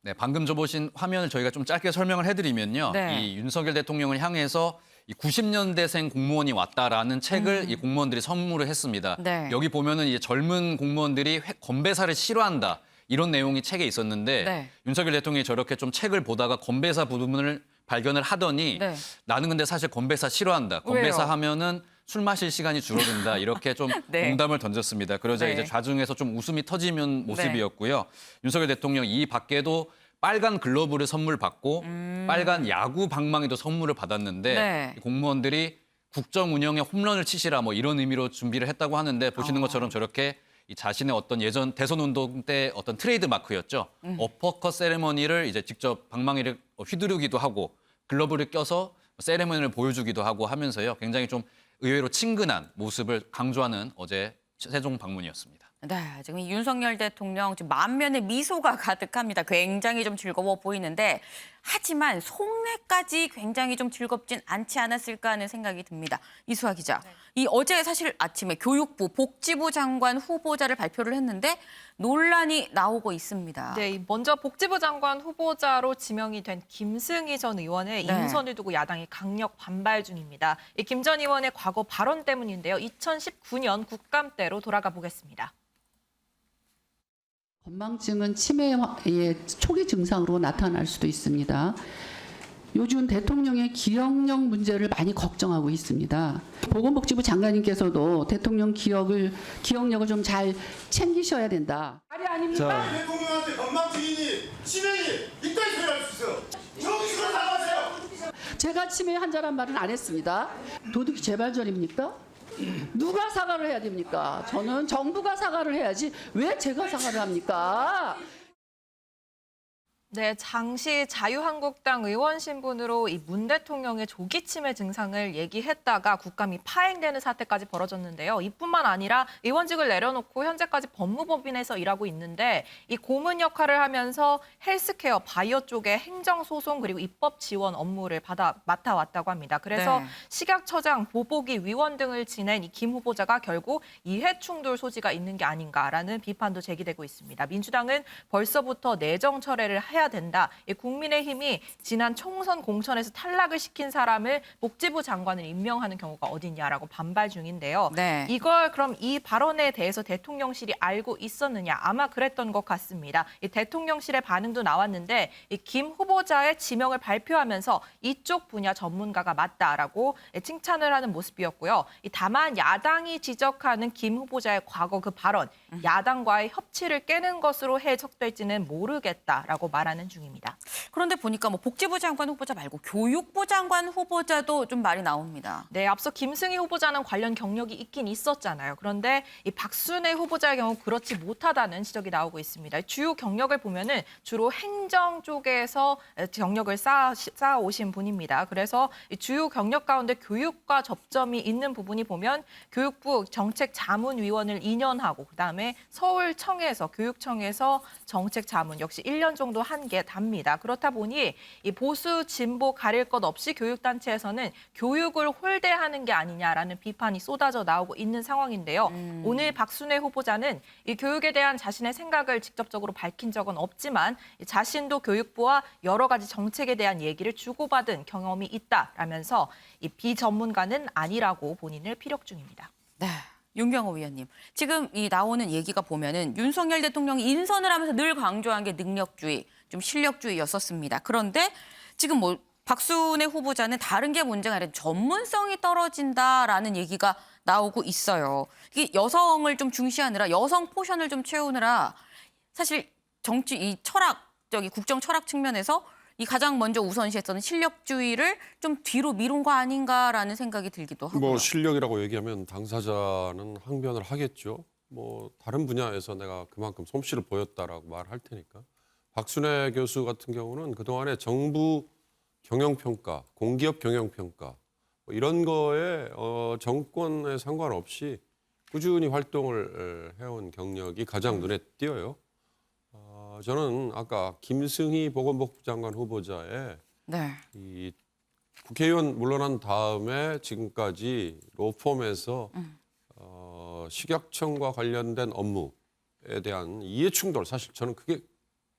네, 방금 저 보신 화면을 저희가 좀 짧게 설명을 해드리면요. 네. 이 윤석열 대통령을 향해서 이 90년대생 공무원이 왔다라는 책을 이 공무원들이 선물을 했습니다. 네. 여기 보면은 이제 젊은 공무원들이 건배사를 싫어한다. 이런 내용이 책에 있었는데 네. 윤석열 대통령이 저렇게 좀 책을 보다가 건배사 부분을 발견을 하더니 네. 나는 근데 사실 건배사 싫어한다. 건배사 왜요? 하면은 술 마실 시간이 줄어든다. 이렇게 좀 네. 농담을 던졌습니다. 그러자 네. 이제 좌중에서 좀 웃음이 터지는 모습이었고요. 윤석열 대통령 이 밖에도 빨간 글러브를 선물 받고 빨간 야구 방망이도 선물을 받았는데 네. 공무원들이 국정 운영에 홈런을 치시라 뭐 이런 의미로 준비를 했다고 하는데 보시는 것처럼 저렇게 이 자신의 어떤 예전 대선 운동 때 어떤 트레이드 마크였죠. 어퍼컷 세레머니를 이제 직접 방망이를 휘두르기도 하고 글러브를 껴서 세레머니를 보여주기도 하고 하면서요. 굉장히 좀 의외로 친근한 모습을 강조하는 어제 세종 방문이었습니다. 네, 지금 이 윤석열 대통령 지금 만면에 미소가 가득합니다. 굉장히 좀 즐거워 보이는데 하지만 속내까지 굉장히 좀 즐겁진 않지 않았을까 하는 생각이 듭니다. 이수아 기자, 이 어제 사실 아침에 교육부, 복지부 장관 후보자를 발표를 했는데 논란이 나오고 있습니다. 네, 먼저 복지부 장관 후보자로 지명이 된 김승희 전 의원의 네. 인선을 두고 야당이 강력 반발 중입니다. 이 김 전 의원의 과거 발언 때문인데요. 2019년 국감 때로 돌아가 보겠습니다. 건망증은 치매의 초기 증상으로 나타날 수도 있습니다. 요즘 대통령의 기억력 문제를 많이 걱정하고 있습니다. 보건복지부 장관님께서도 대통령 기억력을 좀 잘 챙기셔야 된다. 말이 아닙니까? 대통령한테 건망증이니 치매니 이따위 소리 할 수 있어요. 정식으로 사과하세요. 제가 치매 환자란 말은 안 했습니다. 도둑이 재발절입니까? 누가 사과를 해야 됩니까? 저는 정부가 사과를 해야지 왜 제가 사과를 합니까? 네, 당시 자유한국당 의원 신분으로 이 문 대통령의 조기 치매 증상을 얘기했다가 국감이 파행되는 사태까지 벌어졌는데요. 이뿐만 아니라 의원직을 내려놓고 현재까지 법무법인에서 일하고 있는데 이 고문 역할을 하면서 헬스케어, 바이오 쪽의 행정소송 그리고 입법 지원 업무를 맡아왔다고 합니다. 그래서 네. 식약처장, 보보기 위원 등을 지낸 이 김 후보자가 결국 이해충돌 소지가 있는 게 아닌가라는 비판도 제기되고 있습니다. 민주당은 벌써부터 내정 철회를 해야 된다. 국민의힘이 지난 총선 공천에서 탈락을 시킨 사람을 복지부 장관을 임명하는 경우가 어딨냐라고 반발 중인데요. 네. 이걸 그럼 이 발언에 대해서 대통령실이 알고 있었느냐? 아마 그랬던 것 같습니다. 이 대통령실의 반응도 나왔는데 이 김 후보자의 지명을 발표하면서 이쪽 분야 전문가가 맞다라고 칭찬을 하는 모습이었고요. 다만 야당이 지적하는 김 후보자의 과거 그 발언, 야당과의 협치를 깨는 것으로 해석될지는 모르겠다라고 말하는 중입니다. 그런데 보니까 뭐 복지부 장관 후보자 말고 교육부 장관 후보자도 좀 말이 나옵니다. 네, 앞서 김승희 후보자는 관련 경력이 있긴 있었잖아요. 그런데 이 박순애 후보자의 경우 그렇지 못하다는 지적이 나오고 있습니다. 주요 경력을 보면은 주로 행정 쪽에서 경력을 쌓아오신 분입니다. 그래서 이 주요 경력 가운데 교육과 접점이 있는 부분이 보면 교육부 정책자문위원을 2년 하고 그다음에 서울청에서 교육청에서 정책자문 역시 1년 정도 한 게 답니다. 그렇다 보니 이 보수 진보 가릴 것 없이 교육단체에서는 교육을 홀대하는 게 아니냐라는 비판이 쏟아져 나오고 있는 상황인데요. 오늘 박순애 후보자는 이 교육에 대한 자신의 생각을 직접적으로 밝힌 적은 없지만 자신도 교육부와 여러 가지 정책에 대한 얘기를 주고받은 경험이 있다라면서 이 비전문가는 아니라고 본인을 피력 중입니다. 네. 윤경호 위원님, 지금 이 나오는 얘기가 보면은 윤석열 대통령이 인선을 하면서 늘 강조한 게 능력주의, 좀 실력주의였었습니다. 그런데 지금 뭐 박순애 후보자는 다른 게 문제가 아니라 전문성이 떨어진다라는 얘기가 나오고 있어요. 이게 여성을 좀 중시하느라 여성 포션을 좀 채우느라 사실 정치 이 철학적인 국정 철학 측면에서 이 가장 먼저 우선시했던 실력주의를 좀 뒤로 미룬 거 아닌가라는 생각이 들기도 하고요. 뭐 실력이라고 얘기하면 당사자는 항변을 하겠죠. 뭐 다른 분야에서 내가 그만큼 솜씨를 보였다라고 말할 테니까. 박순애 교수 같은 경우는 그동안에 정부 경영평가, 공기업 경영평가 뭐 이런 거에 정권에 상관없이 꾸준히 활동을 해온 경력이 가장 눈에 띄어요. 저는 아까 김승희 보건복지부 장관 후보자의 네. 이 국회의원 물러난 다음에 지금까지 로펌에서 식약청과 관련된 업무에 대한 이해충돌, 사실 저는 그게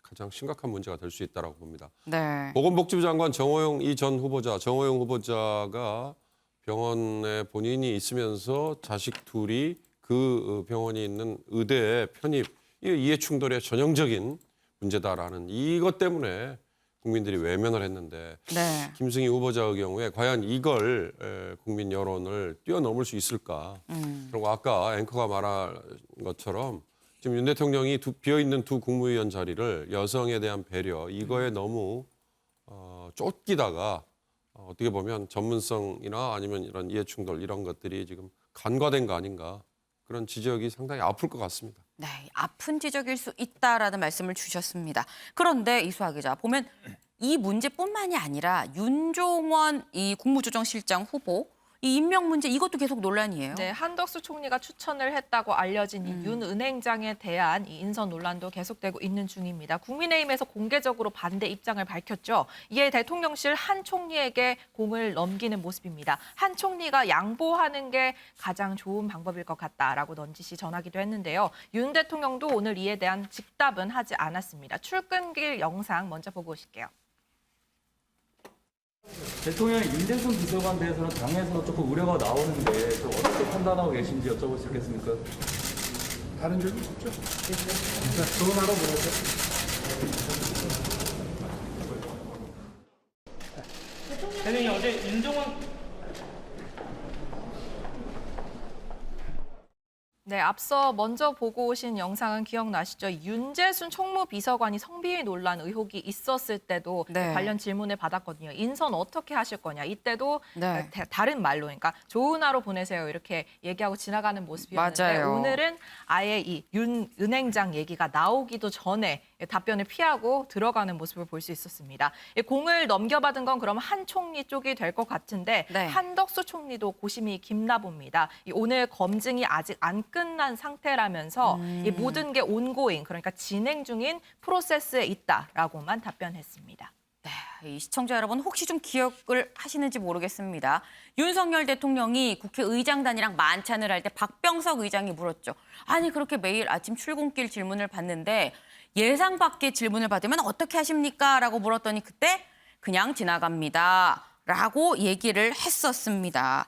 가장 심각한 문제가 될 수 있다고 봅니다. 네. 보건복지부 장관 정호영 이 전 후보자, 정호영 후보자가 병원에 본인이 있으면서 자식 둘이 그 병원이 있는 의대에 편입, 이 이해충돌의 전형적인 문제다라는 이것 때문에 국민들이 외면을 했는데 네. 김승희 후보자의 경우에 과연 이걸 국민 여론을 뛰어넘을 수 있을까? 그리고 아까 앵커가 말한 것처럼 지금 윤 대통령이 비어있는 두 국무위원 자리를 여성에 대한 배려 이거에 너무 쫓기다가 어떻게 보면 전문성이나 아니면 이런 이해충돌 이런 것들이 지금 간과된 거 아닌가 그런 지적이 상당히 아플 것 같습니다. 네, 아픈 지적일 수 있다라는 말씀을 주셨습니다. 그런데 이수아 기자 보면 이 문제뿐만이 아니라 윤종원 이 국무조정실장 후보 이 임명 문제 이것도 계속 논란이에요. 네, 한덕수 총리가 추천을 했다고 알려진 이 윤 은행장에 대한 이 인선 논란도 계속되고 있는 중입니다. 국민의힘에서 공개적으로 반대 입장을 밝혔죠. 이에 대통령실 한 총리에게 공을 넘기는 모습입니다. 한 총리가 양보하는 게 가장 좋은 방법일 것 같다라고 넌지시 전하기도 했는데요. 윤 대통령도 오늘 이에 대한 즉답은 하지 않았습니다. 출근길 영상 먼저 보고 오실게요. 대통령의 윤대선 비서관에 대해서는 당에서 조금 우려가 나오는데 좀 어떻게 판단하고 계신지 여쭤볼 수 있겠습니까? 다른 적이 없죠. 전화로 보내죠. 대통령이 어제 윤종원 네, 앞서 먼저 보고 오신 영상은 기억나시죠? 윤재순 총무비서관이 성비위 논란 의혹이 있었을 때도 네. 관련 질문을 받았거든요. 인선 어떻게 하실 거냐. 이때도 네. 다른 말로, 그러니까 좋은 하루 보내세요. 이렇게 얘기하고 지나가는 모습이었는데 맞아요. 오늘은 아예 이 윤 은행장 얘기가 나오기도 전에 답변을 피하고 들어가는 모습을 볼 수 있었습니다. 공을 넘겨받은 건 그럼 한 총리 쪽이 될 것 같은데 네. 한덕수 총리도 고심이 깊나 봅니다. 오늘 검증이 아직 안 끝난 상태라면서 이 모든 게 온고잉, 그러니까 진행 중인 프로세스에 있다라고만 답변했습니다. 이 시청자 여러분 혹시 좀 기억을 하시는지 모르겠습니다. 윤석열 대통령이 국회의장단이랑 만찬을 할 때 박병석 의장이 물었죠. 아니 그렇게 매일 아침 출근길 질문을 받는데 예상 밖의 질문을 받으면 어떻게 하십니까? 라고 물었더니 그때 그냥 지나갑니다. 라고 얘기를 했었습니다.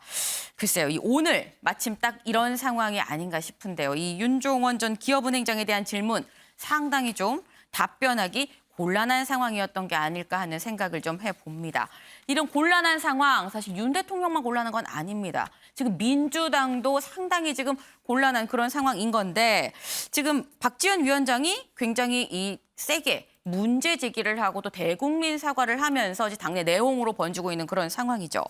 글쎄요, 오늘 마침 딱 이런 상황이 아닌가 싶은데요. 이 윤종원 전 기업은행장에 대한 질문 상당히 좀 답변하기 곤란한 상황이었던 게 아닐까 하는 생각을 좀 해봅니다. 이런 곤란한 상황, 사실 윤 대통령만 곤란한 건 아닙니다. 지금 민주당도 상당히 지금 곤란한 그런 상황인 건데 지금 박지원 위원장이 굉장히 세게 문제 제기를 하고 또 대국민 사과를 하면서 이제 당내 내홍으로 번지고 있는 그런 상황이죠.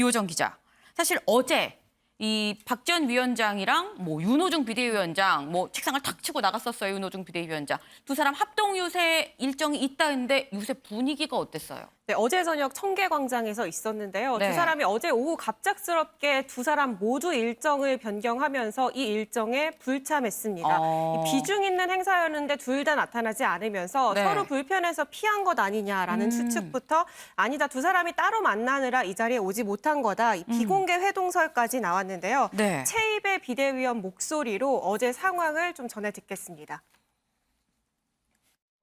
요정 기자, 사실 어제 이 박지원 위원장이랑 윤호중 비대위원장 책상을 탁 치고 나갔었어요. 윤호중 비대위원장. 두 사람 합동 유세 일정이 있다 했는데 유세 분위기가 어땠어요? 네, 어제 저녁 청계광장에서 있었는데요. 네. 두 사람이 어제 오후 갑작스럽게 두 사람 모두 일정을 변경하면서 이 일정에 불참했습니다. 이 비중 있는 행사였는데 둘 다 나타나지 않으면서 네. 서로 불편해서 피한 것 아니냐라는 추측부터 아니다, 두 사람이 따로 만나느라 이 자리에 오지 못한 거다. 이 비공개 회동설까지 나왔는데요. 네. 최입의 비대위원 목소리로 어제 상황을 좀 전해 듣겠습니다.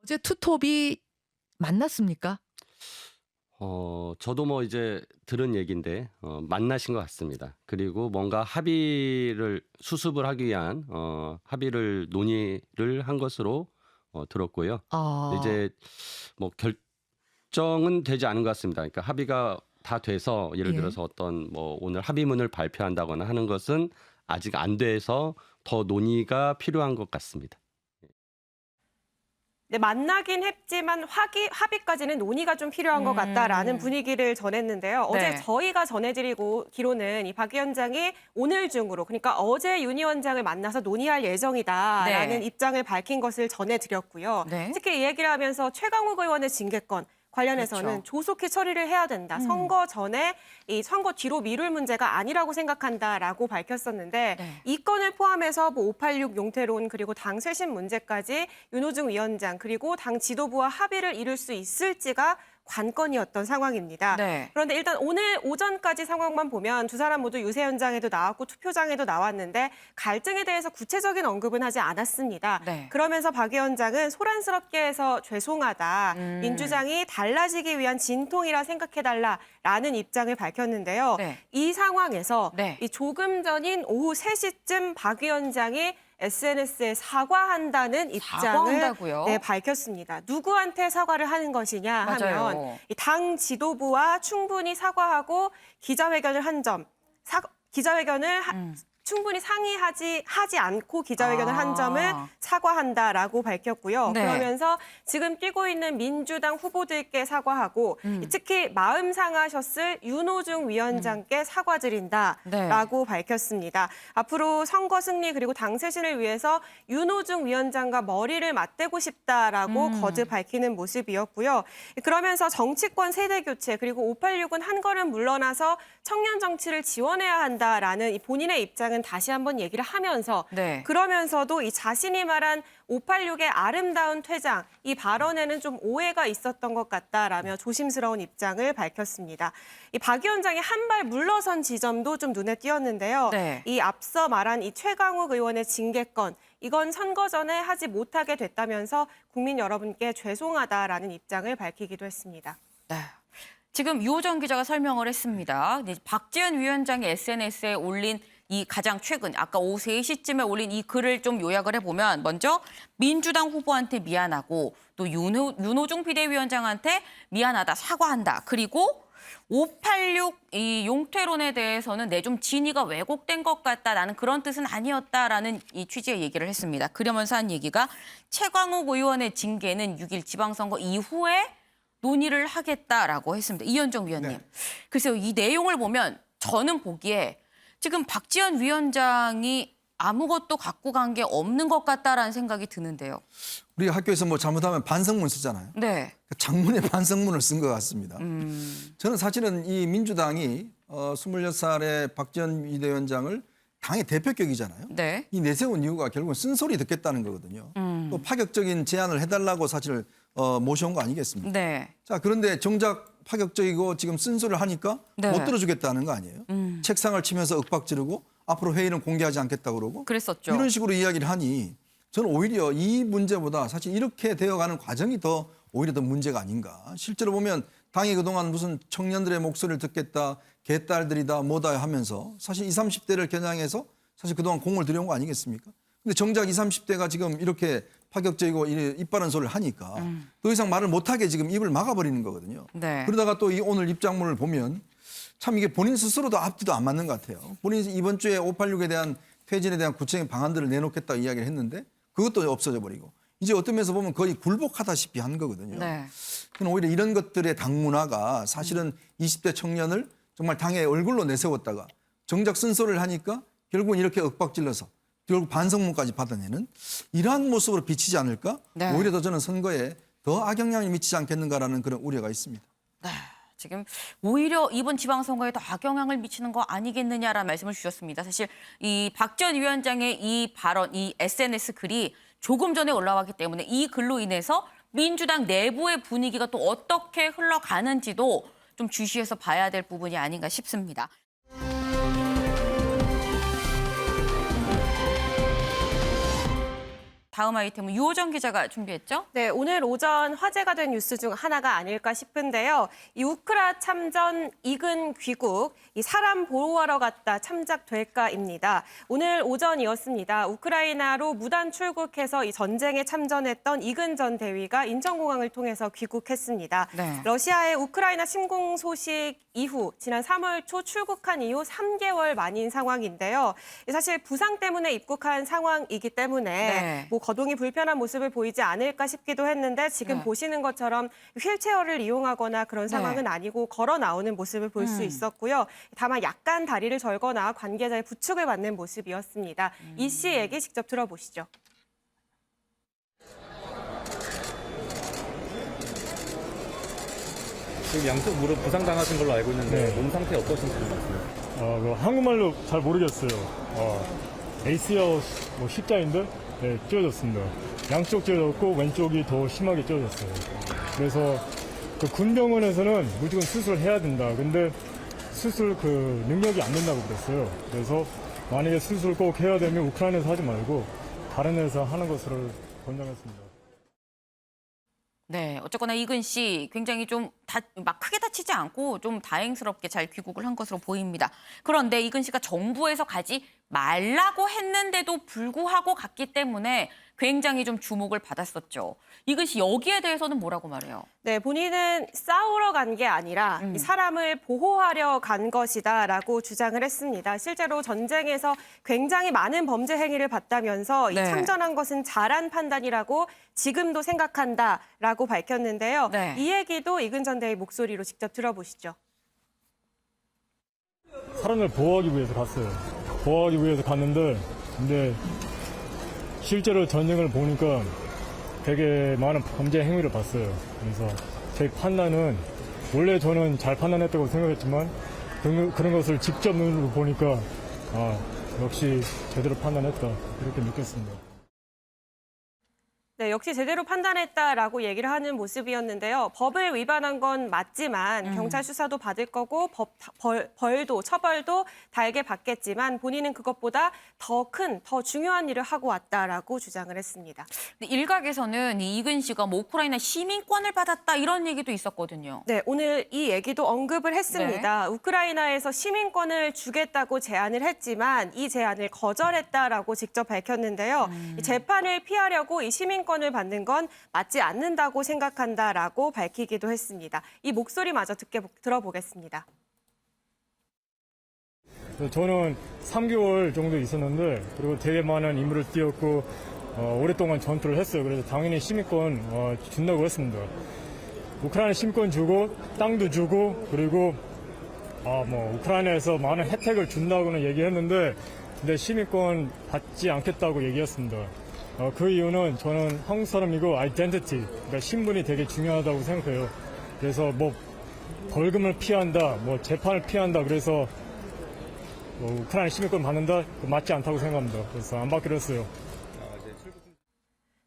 어제 투톱이 만났습니까? 저도 이제 들은 얘기인데 만나신 것 같습니다. 그리고 뭔가 합의를 수습을 하기 위한 합의를 논의를 한 것으로 들었고요. 이제 결정은 되지 않은 것 같습니다. 그러니까 합의가 다 돼서 예를 들어서 어떤 오늘 합의문을 발표한다거나 하는 것은 아직 안 돼서 더 논의가 필요한 것 같습니다. 네, 만나긴 했지만 합의까지는 논의가 좀 필요한 것 같다라는 분위기를 전했는데요. 어제 네. 저희가 전해드리기로는 이 박 위원장이 오늘 중으로, 그러니까 어제 윤 위원장을 만나서 논의할 예정이다라는 네. 입장을 밝힌 것을 전해드렸고요. 네. 특히 이 얘기를 하면서 최강욱 의원의 징계권 관련해서는 그렇죠. 조속히 처리를 해야 된다. 선거 전에 이 선거 뒤로 미룰 문제가 아니라고 생각한다라고 밝혔었는데 네. 이 건을 포함해서 586 용태론 그리고 당 쇄신 문제까지 윤호중 위원장 그리고 당 지도부와 합의를 이룰 수 있을지가 관건이었던 상황입니다. 네. 그런데 일단 오늘 오전까지 상황만 보면 두 사람 모두 유세 현장에도 나왔고 투표장에도 나왔는데 갈등에 대해서 구체적인 언급은 하지 않았습니다. 네. 그러면서 박 위원장은 소란스럽게 해서 죄송하다. 민주당이 달라지기 위한 진통이라 생각해달라라는 입장을 밝혔는데요. 네. 이 상황에서 네. 이 조금 전인 오후 3시쯤 박 위원장이 SNS에 사과한다는 입장을 사과한다고요? 밝혔습니다. 누구한테 사과를 하는 것이냐 맞아요. 하면 이 당 지도부와 충분히 사과하고 기자회견을 한 점, 기자회견을 충분히 상의하지 않고 기자회견을 한 점을 사과한다라고 밝혔고요. 네. 그러면서 지금 뛰고 있는 민주당 후보들께 사과하고 특히 마음 상하셨을 윤호중 위원장께 사과드린다라고 밝혔습니다. 앞으로 선거 승리 그리고 당 쇄신을 위해서 윤호중 위원장과 머리를 맞대고 싶다라고 거듭 밝히는 모습이었고요. 그러면서 정치권 세대 교체 그리고 586은 한 걸음 물러나서 청년 정치를 지원해야 한다라는 이 본인의 입장은 다시 한번 얘기를 하면서 네. 그러면서도 이 자신이 말한 586의 아름다운 퇴장, 이 발언에는 좀 오해가 있었던 것 같다라며 조심스러운 입장을 밝혔습니다. 이 박 위원장이 한 발 물러선 지점도 좀 눈에 띄었는데요. 네. 이 앞서 말한 이 최강욱 의원의 징계건, 이건 선거 전에 하지 못하게 됐다면서 국민 여러분께 죄송하다라는 입장을 밝히기도 했습니다. 네. 지금 유호정 기자가 설명을 했습니다. 박지원 위원장이 SNS에 올린 이 가장 최근 아까 오후 3시쯤에 올린 이 글을 좀 요약을 해보면 먼저 민주당 후보한테 미안하고 또 윤호중 비대위원장한테 미안하다 사과한다. 그리고 586 이 용퇴론에 대해서는 내 좀 진위가 왜곡된 것 같다. 나는 그런 뜻은 아니었다라는 이 취지의 얘기를 했습니다. 그러면서 한 얘기가 최광욱 의원의 징계는 6일 지방선거 이후에 논의를 하겠다라고 했습니다. 이현정 위원님. 네. 글쎄요. 이 내용을 보면 저는 보기에 지금 박지원 위원장이 아무것도 갖고 간 게 없는 것 같다라는 생각이 드는데요. 우리 학교에서 뭐 잘못하면 반성문 쓰잖아요. 네. 장문의 반성문을 쓴 것 같습니다. 저는 사실은 이 민주당이 26살의 박지원 비대위원장을 당의 대표격이잖아요. 네. 이 내세운 이유가 결국은 쓴소리 듣겠다는 거거든요. 또 파격적인 제안을 해달라고 사실 모셔온 거 아니겠습니까? 네. 자, 그런데 정작 파격적이고 지금 쓴소리를 하니까 네. 못 들어주겠다는 거 아니에요? 책상을 치면서 윽박 지르고 앞으로 회의는 공개하지 않겠다고 그러고 그랬었죠. 이런 식으로 이야기를 하니 저는 오히려 이 문제보다 사실 이렇게 되어가는 과정이 더 오히려 더 문제가 아닌가. 실제로 보면 당이 그동안 무슨 청년들의 목소리를 듣겠다, 개딸들이다, 뭐다 하면서 사실 20, 30대를 겨냥해서 사실 그동안 공을 들여온 거 아니겠습니까? 근데 정작 20, 30대가 지금 이렇게 파격적이고 입 바른 소리를 하니까 더 이상 말을 못하게 지금 입을 막아버리는 거거든요. 네. 그러다가 또 이 오늘 입장문을 보면 참 이게 본인 스스로도 앞뒤도 안 맞는 것 같아요. 본인이 이번 주에 586에 대한 퇴진에 대한 구체적인 방안들을 내놓겠다 이야기를 했는데 그것도 없어져 버리고 이제 어떤 면에서 보면 거의 굴복하다시피 한 거거든요. 네. 저는 오히려 이런 것들의 당문화가 사실은 20대 청년을 정말 당의 얼굴로 내세웠다가 정작 쓴소리를 하니까 결국은 이렇게 윽박질러서 결국 반성문까지 받아내는 이러한 모습으로 비치지 않을까? 네. 오히려 더 저는 선거에 더 악영향이 미치지 않겠는가라는 그런 우려가 있습니다. 네. 지금 오히려 이번 지방선거에 더 악영향을 미치는 거 아니겠느냐라는 말씀을 주셨습니다. 사실 이 박지원 위원장의 이 발언, 이 SNS 글이 조금 전에 올라왔기 때문에 이 글로 인해서 민주당 내부의 분위기가 또 어떻게 흘러가는지도 좀 주시해서 봐야 될 부분이 아닌가 싶습니다. 다음 아이템은 유호정 기자가 준비했죠? 네, 오늘 오전 화제가 된 뉴스 중 하나가 아닐까 싶은데요. 이 우크라 참전 이근 귀국, 이 사람 보호하러 갔다 참작될까입니다. 오늘 오전이었습니다. 우크라이나로 무단 출국해서 이 전쟁에 참전했던 이근 전 대위가 인천공항을 통해서 귀국했습니다. 네. 러시아의 우크라이나 침공 소식 이후 지난 3월 초 출국한 이후 3개월 만인 상황인데요. 사실 부상 때문에 입국한 상황이기 때문에 네. 뭐 거동이 불편한 모습을 보이지 않을까 싶기도 했는데 지금 네. 보시는 것처럼 휠체어를 이용하거나 그런 상황은 네. 아니고 걸어 나오는 모습을 볼 수 있었고요. 다만 약간 다리를 절거나 관계자의 부축을 받는 모습이었습니다. 이 씨 얘기 직접 들어보시죠. 지금 양쪽 무릎 부상당하신 걸로 알고 있는데 몸 상태 어떠신지 좀 말씀해주세요. 한국말로 잘 모르겠어요. ACL 뭐 십자인데 네, 찢어졌습니다. 양쪽 찢어졌고 왼쪽이 더 심하게 찢어졌어요. 그래서 그 군병원에서는 무조건 수술해야 된다. 근데 수술 그 능력이 안 된다고 그랬어요. 그래서 만약에 수술 꼭 해야 되면 우크라이나에서 하지 말고 다른 데서 하는 것을 권장했습니다. 네, 어쨌거나 이근 씨 굉장히 좀 막 크게 다치지 않고 좀 다행스럽게 잘 귀국을 한 것으로 보입니다. 그런데 이근 씨가 정부에서 가지 말라고 했는데도 불구하고 갔기 때문에 굉장히 좀 주목을 받았었죠. 이근 씨 여기에 대해서는 뭐라고 말해요? 네, 본인은 싸우러 간 게 아니라 이 사람을 보호하려 간 것이다라고 주장을 했습니다. 실제로 전쟁에서 굉장히 많은 범죄 행위를 봤다면서 이 네. 참전한 것은 잘한 판단이라고 지금도 생각한다라고 밝혔는데요. 네. 이 얘기도 이근 전 대위 목소리로 직접 들어보시죠. 사람을 보호하기 위해서 갔어요. 보호하기 위해서 갔는데, 근데 실제로 전쟁을 보니까 되게 많은 범죄 행위를 봤어요. 그래서 제 판단은 원래 저는 잘 판단했다고 생각했지만 그런 것을 직접 눈으로 보니까 역시 제대로 판단했다 이렇게 느꼈습니다. 네, 역시 제대로 판단했다라고 얘기를 하는 모습이었는데요. 법을 위반한 건 맞지만 경찰 수사도 받을 거고 벌도 처벌도 달게 받겠지만 본인은 그것보다 더 큰, 더 중요한 일을 하고 왔다라고 주장을 했습니다. 근데 일각에서는 이 이근 씨가 뭐 우크라이나 시민권을 받았다 이런 얘기도 있었거든요. 네, 오늘 이 얘기도 언급을 했습니다. 우크라이나에서 시민권을 주겠다고 제안을 했지만 이 제안을 거절했다라고 직접 밝혔는데요. 이 재판을 피하려고 이 시민권을 받는 건 맞지 않는다고 생각한다라고 밝히기도 했습니다. 이 목소리마저 들어보겠습니다. 저는 3개월 정도 있었는데 그리고 되게 많은 임무를 띄웠고 오랫동안 전투를 했어요. 그래서 당연히 시민권 준다고 했습니다. 우크라이나 시민권 주고 땅도 주고 그리고 우크라이나에서 많은 혜택을 준다고는 얘기했는데 근데 시민권 받지 않겠다고 얘기했습니다. 그 이유는 저는 한국 사람이고 아이덴티티, 그러니까 신분이 되게 중요하다고 생각해요. 그래서 뭐 벌금을 피한다, 뭐 재판을 피한다, 그래서 우크라이나 시민권 받는다, 맞지 않다고 생각합니다. 그래서 안 받기로 했어요.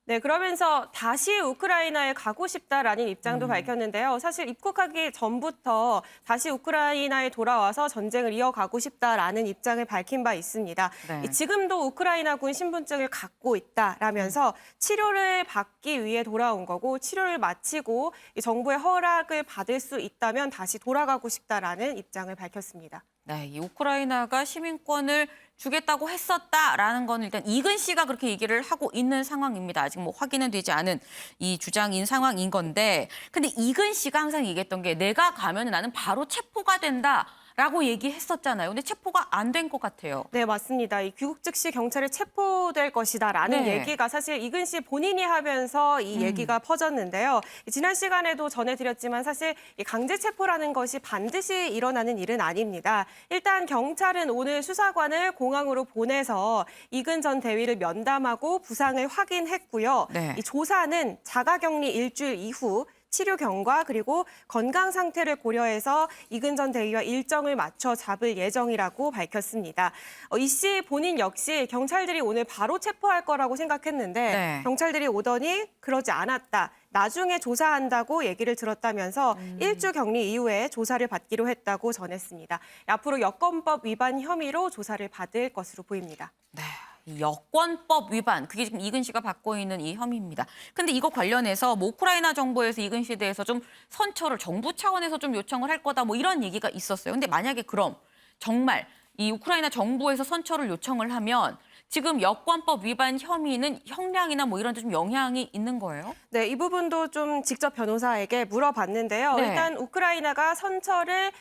네, 그러면서 다시 우크라이나에 가고 싶다라는 입장도 밝혔는데요. 사실 입국하기 전부터 다시 우크라이나에 돌아와서 전쟁을 이어가고 싶다라는 입장을 밝힌 바 있습니다. 네. 지금도 우크라이나군 신분증을 갖고 있다라면서 치료를 받기 위해 돌아온 거고 치료를 마치고 이 정부의 허락을 받을 수 있다면 다시 돌아가고 싶다라는 입장을 밝혔습니다. 네, 이 우크라이나가 시민권을 주겠다고 했었다라는 건 일단 이근 씨가 그렇게 얘기를 하고 있는 상황입니다. 아직 뭐 확인은 되지 않은 이 주장인 상황인 건데, 근데 이근 씨가 항상 얘기했던 게 내가 가면 나는 바로 체포가 된다라고 얘기했었잖아요. 근데 체포가 안 된 것 같아요. 네, 맞습니다. 이 귀국 즉시 경찰에 체포될 것이다라는 네. 얘기가 사실 이근 씨 본인이 하면서 이 얘기가 퍼졌는데요. 지난 시간에도 전해드렸지만 사실 이 강제 체포라는 것이 반드시 일어나는 일은 아닙니다. 일단 경찰은 오늘 수사관을 공항으로 보내서 이근 전 대위를 면담하고 부상을 확인했고요. 네. 이 조사는 자가격리 일주일 이후 치료 경과 그리고 건강 상태를 고려해서 이근 전 대위와 일정을 맞춰 잡을 예정이라고 밝혔습니다. 이 씨 본인 역시 경찰들이 오늘 바로 체포할 거라고 생각했는데 네. 경찰들이 오더니 그러지 않았다. 나중에 조사한다고 얘기를 들었다면서 일주 격리 이후에 조사를 받기로 했다고 전했습니다. 앞으로 여권법 위반 혐의로 조사를 받을 것으로 보입니다. 네. 이 여권법 위반, 그게 지금 이근 씨가 받고 있는 이 혐의입니다. 근데 이거 관련해서 뭐 우크라이나 정부에서 이근 씨에 대해서 좀 선처를 정부 차원에서 좀 요청을 할 거다 뭐 이런 얘기가 있었어요. 근데 만약에 그럼 정말 이 우크라이나 정부에서 선처를 요청을 하면 지금 여권법 위반 혐의는 형량이나 뭐 이런 데 좀 영향이 있는 거예요? 네, 이 부분도 좀 직접 변호사에게 물어봤는데요. 네. 일단 우크라이나가 선처를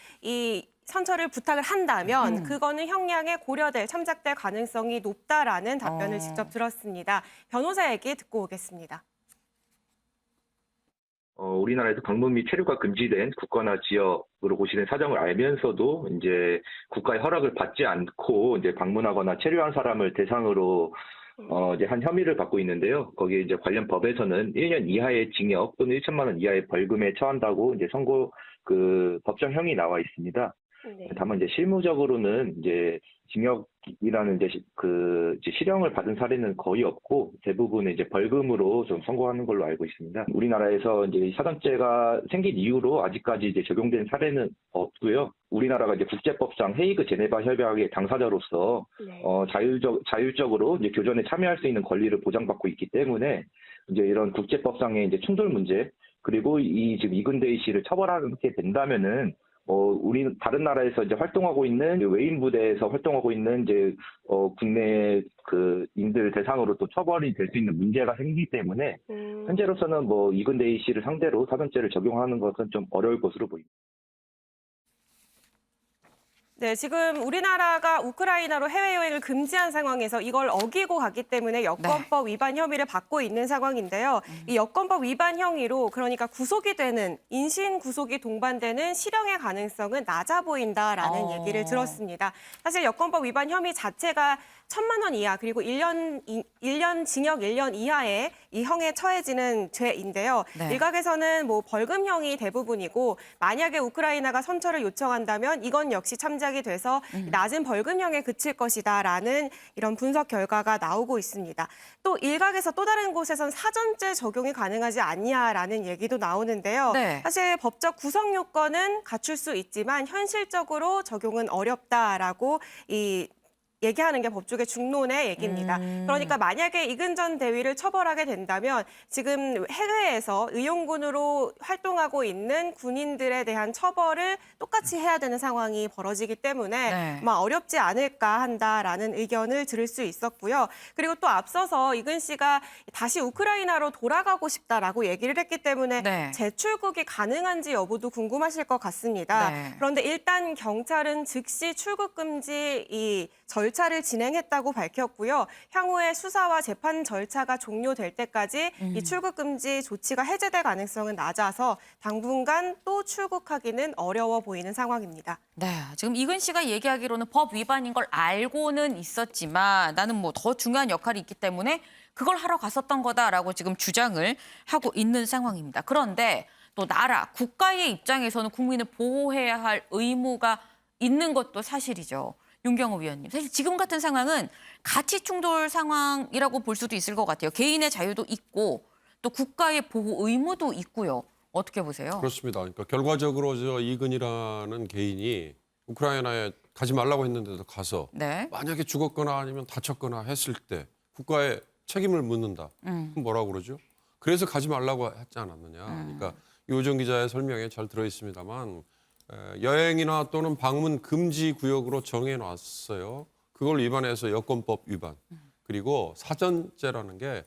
부탁을 한다면 그거는 형량에 고려될, 참작될 가능성이 높다라는 답변을 직접 들었습니다. 변호사 얘기 듣고 오겠습니다. 우리나라에서 방문 및 체류가 금지된 국가나 지역으로 고시된 사정을 알면서도 이제 국가의 허락을 받지 않고 이제 방문하거나 체류한 사람을 대상으로 이제 한 혐의를 받고 있는데요. 거기에 이제 관련 법에서는 1년 이하의 징역 또는 1천만 원 이하의 벌금에 처한다고 이제 선고 법정형이 나와 있습니다. 네. 다만 이제 실무적으로는 이제 징역이라는 이제 실형을 받은 사례는 거의 없고 대부분 이제 벌금으로 좀 선고하는 걸로 알고 있습니다. 우리나라에서 이제 사전죄가 생긴 이후로 아직까지 이제 적용된 사례는 없고요. 우리나라가 이제 국제법상 헤이그 제네바 협약의 당사자로서 자율적으로 이제 교전에 참여할 수 있는 권리를 보장받고 있기 때문에 이제 이런 국제법상의 이제 충돌 문제 그리고 지금 이근 대위 씨를 처벌하게 된다면은 우리 다른 나라에서 이제 활동하고 있는 외인 부대에서 활동하고 있는 이제 국내 그 인들 대상으로 또 처벌이 될 수 있는 문제가 생기기 때문에 현재로서는 뭐 이근대위 씨를 상대로 사전죄를 적용하는 것은 좀 어려울 것으로 보입니다. 네, 지금 우리나라가 우크라이나로 해외여행을 금지한 상황에서 이걸 어기고 갔기 때문에 여권법 위반 혐의를 받고 있는 상황인데요. 이 여권법 위반 형의로 그러니까 구속이 되는, 인신 구속이 동반되는 실형의 가능성은 낮아 보인다라는 얘기를 들었습니다. 사실 여권법 위반 혐의 자체가 1,000만 원 이하 그리고 1년 징역 1년 이하의 이 형에 처해지는 죄인데요. 네. 일각에서는 뭐 벌금형이 대부분이고 만약에 우크라이나가 선처를 요청한다면 이건 역시 참작이 돼서 낮은 벌금형에 그칠 것이다라는 이런 분석 결과가 나오고 있습니다. 또 일각에서 또 다른 곳에선 사전죄 적용이 가능하지 않냐라는 얘기도 나오는데요. 네. 사실 법적 구성 요건은 갖출 수 있지만 현실적으로 적용은 어렵다라고 얘기하는 게 법조계 중론의 얘기입니다. 그러니까 만약에 이근전 대위를 처벌하게 된다면 지금 해외에서 의용군으로 활동하고 있는 군인들에 대한 처벌을 똑같이 해야 되는 상황이 벌어지기 때문에 아마 어렵지 않을까 한다라는 의견을 들을 수 있었고요. 그리고 또 앞서서 이근 씨가 다시 우크라이나로 돌아가고 싶다라고 얘기를 했기 때문에 재출국이 가능한지 여부도 궁금하실 것 같습니다. 그런데 일단 경찰은 즉시 출국 금지 이 절차를 진행했다고 밝혔고요. 향후에 수사와 재판 절차가 종료될 때까지 이 출국 금지 조치가 해제될 가능성은 낮아서 당분간 또 출국하기는 어려워 보이는 상황입니다. 네, 지금 이근 씨가 얘기하기로는 법 위반인 걸 알고는 있었지만 나는 뭐 더 중요한 역할이 있기 때문에 그걸 하러 갔었던 거다라고 지금 주장을 하고 있는 상황입니다. 그런데 또 나라, 국가의 입장에서는 국민을 보호해야 할 의무가 있는 것도 사실이죠. 윤경호 위원님, 사실 지금 같은 상황은 가치 충돌 상황이라고 볼 수도 있을 것 같아요. 개인의 자유도 있고 또 국가의 보호 의무도 있고요. 어떻게 보세요? 그렇습니다. 그러니까 결과적으로 저 이근이라는 개인이 우크라이나에 가지 말라고 했는데도 가서 만약에 죽었거나 아니면 다쳤거나 했을 때 국가에 책임을 묻는다. 그럼 뭐라고 그러죠? 그래서 가지 말라고 하지 않았느냐. 그러니까 요정 기자의 설명에 잘 들어있습니다만 여행이나 또는 방문 금지 구역으로 정해놨어요. 그걸 위반해서 여권법 위반. 그리고 사전죄라는 게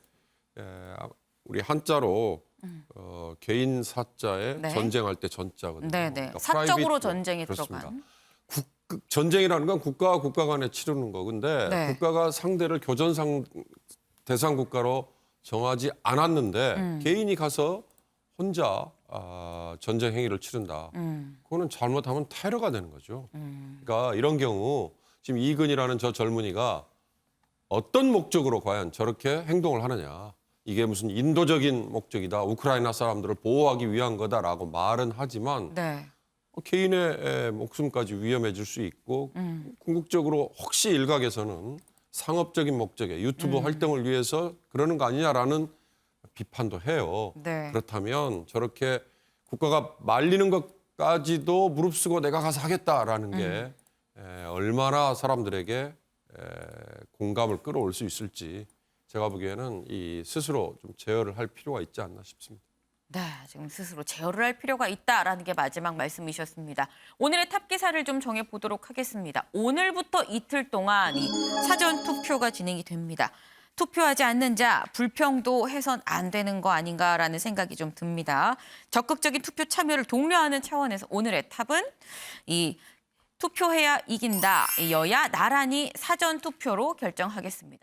우리 한자로 개인 사자에 전쟁할 때 전자거든요. 그러니까 사적으로 전쟁에 들어간. 전쟁이라는 건 국가와 국가 간에 치르는 거. 근데 국가가 상대를 교전상 대상 국가로 정하지 않았는데 개인이 가서 혼자 전쟁 행위를 치른다. 그거는 잘못하면 테러가 되는 거죠. 그러니까 이런 경우 지금 이근이라는 저 젊은이가 어떤 목적으로 과연 저렇게 행동을 하느냐. 이게 무슨 인도적인 목적이다. 우크라이나 사람들을 보호하기 위한 거다라고 말은 하지만 개인의 목숨까지 위험해질 수 있고 궁극적으로 혹시 일각에서는 상업적인 목적에 유튜브 활동을 위해서 그러는 거 아니냐라는 비판도 해요. 그렇다면 저렇게 국가가 말리는 것까지도 무릅쓰고 내가 가서 하겠다라는 게 얼마나 사람들에게 공감을 끌어올 수 있을지 제가 보기에는 이 스스로 좀 제어를 할 필요가 있지 않나 싶습니다. 네, 지금 스스로 제어를 할 필요가 있다라는 게 마지막 말씀이셨습니다. 오늘의 탑 기사를 좀 정해보도록 하겠습니다. 오늘부터 이틀 동안 이 사전 투표가 진행이 됩니다. 투표하지 않는 자 불평도 해선 안 되는 거 아닌가라는 생각이 좀 듭니다. 적극적인 투표 참여를 독려하는 차원에서 오늘의 탑은 이 투표해야 이긴다. 여야 나란히 사전 투표로 결정하겠습니다.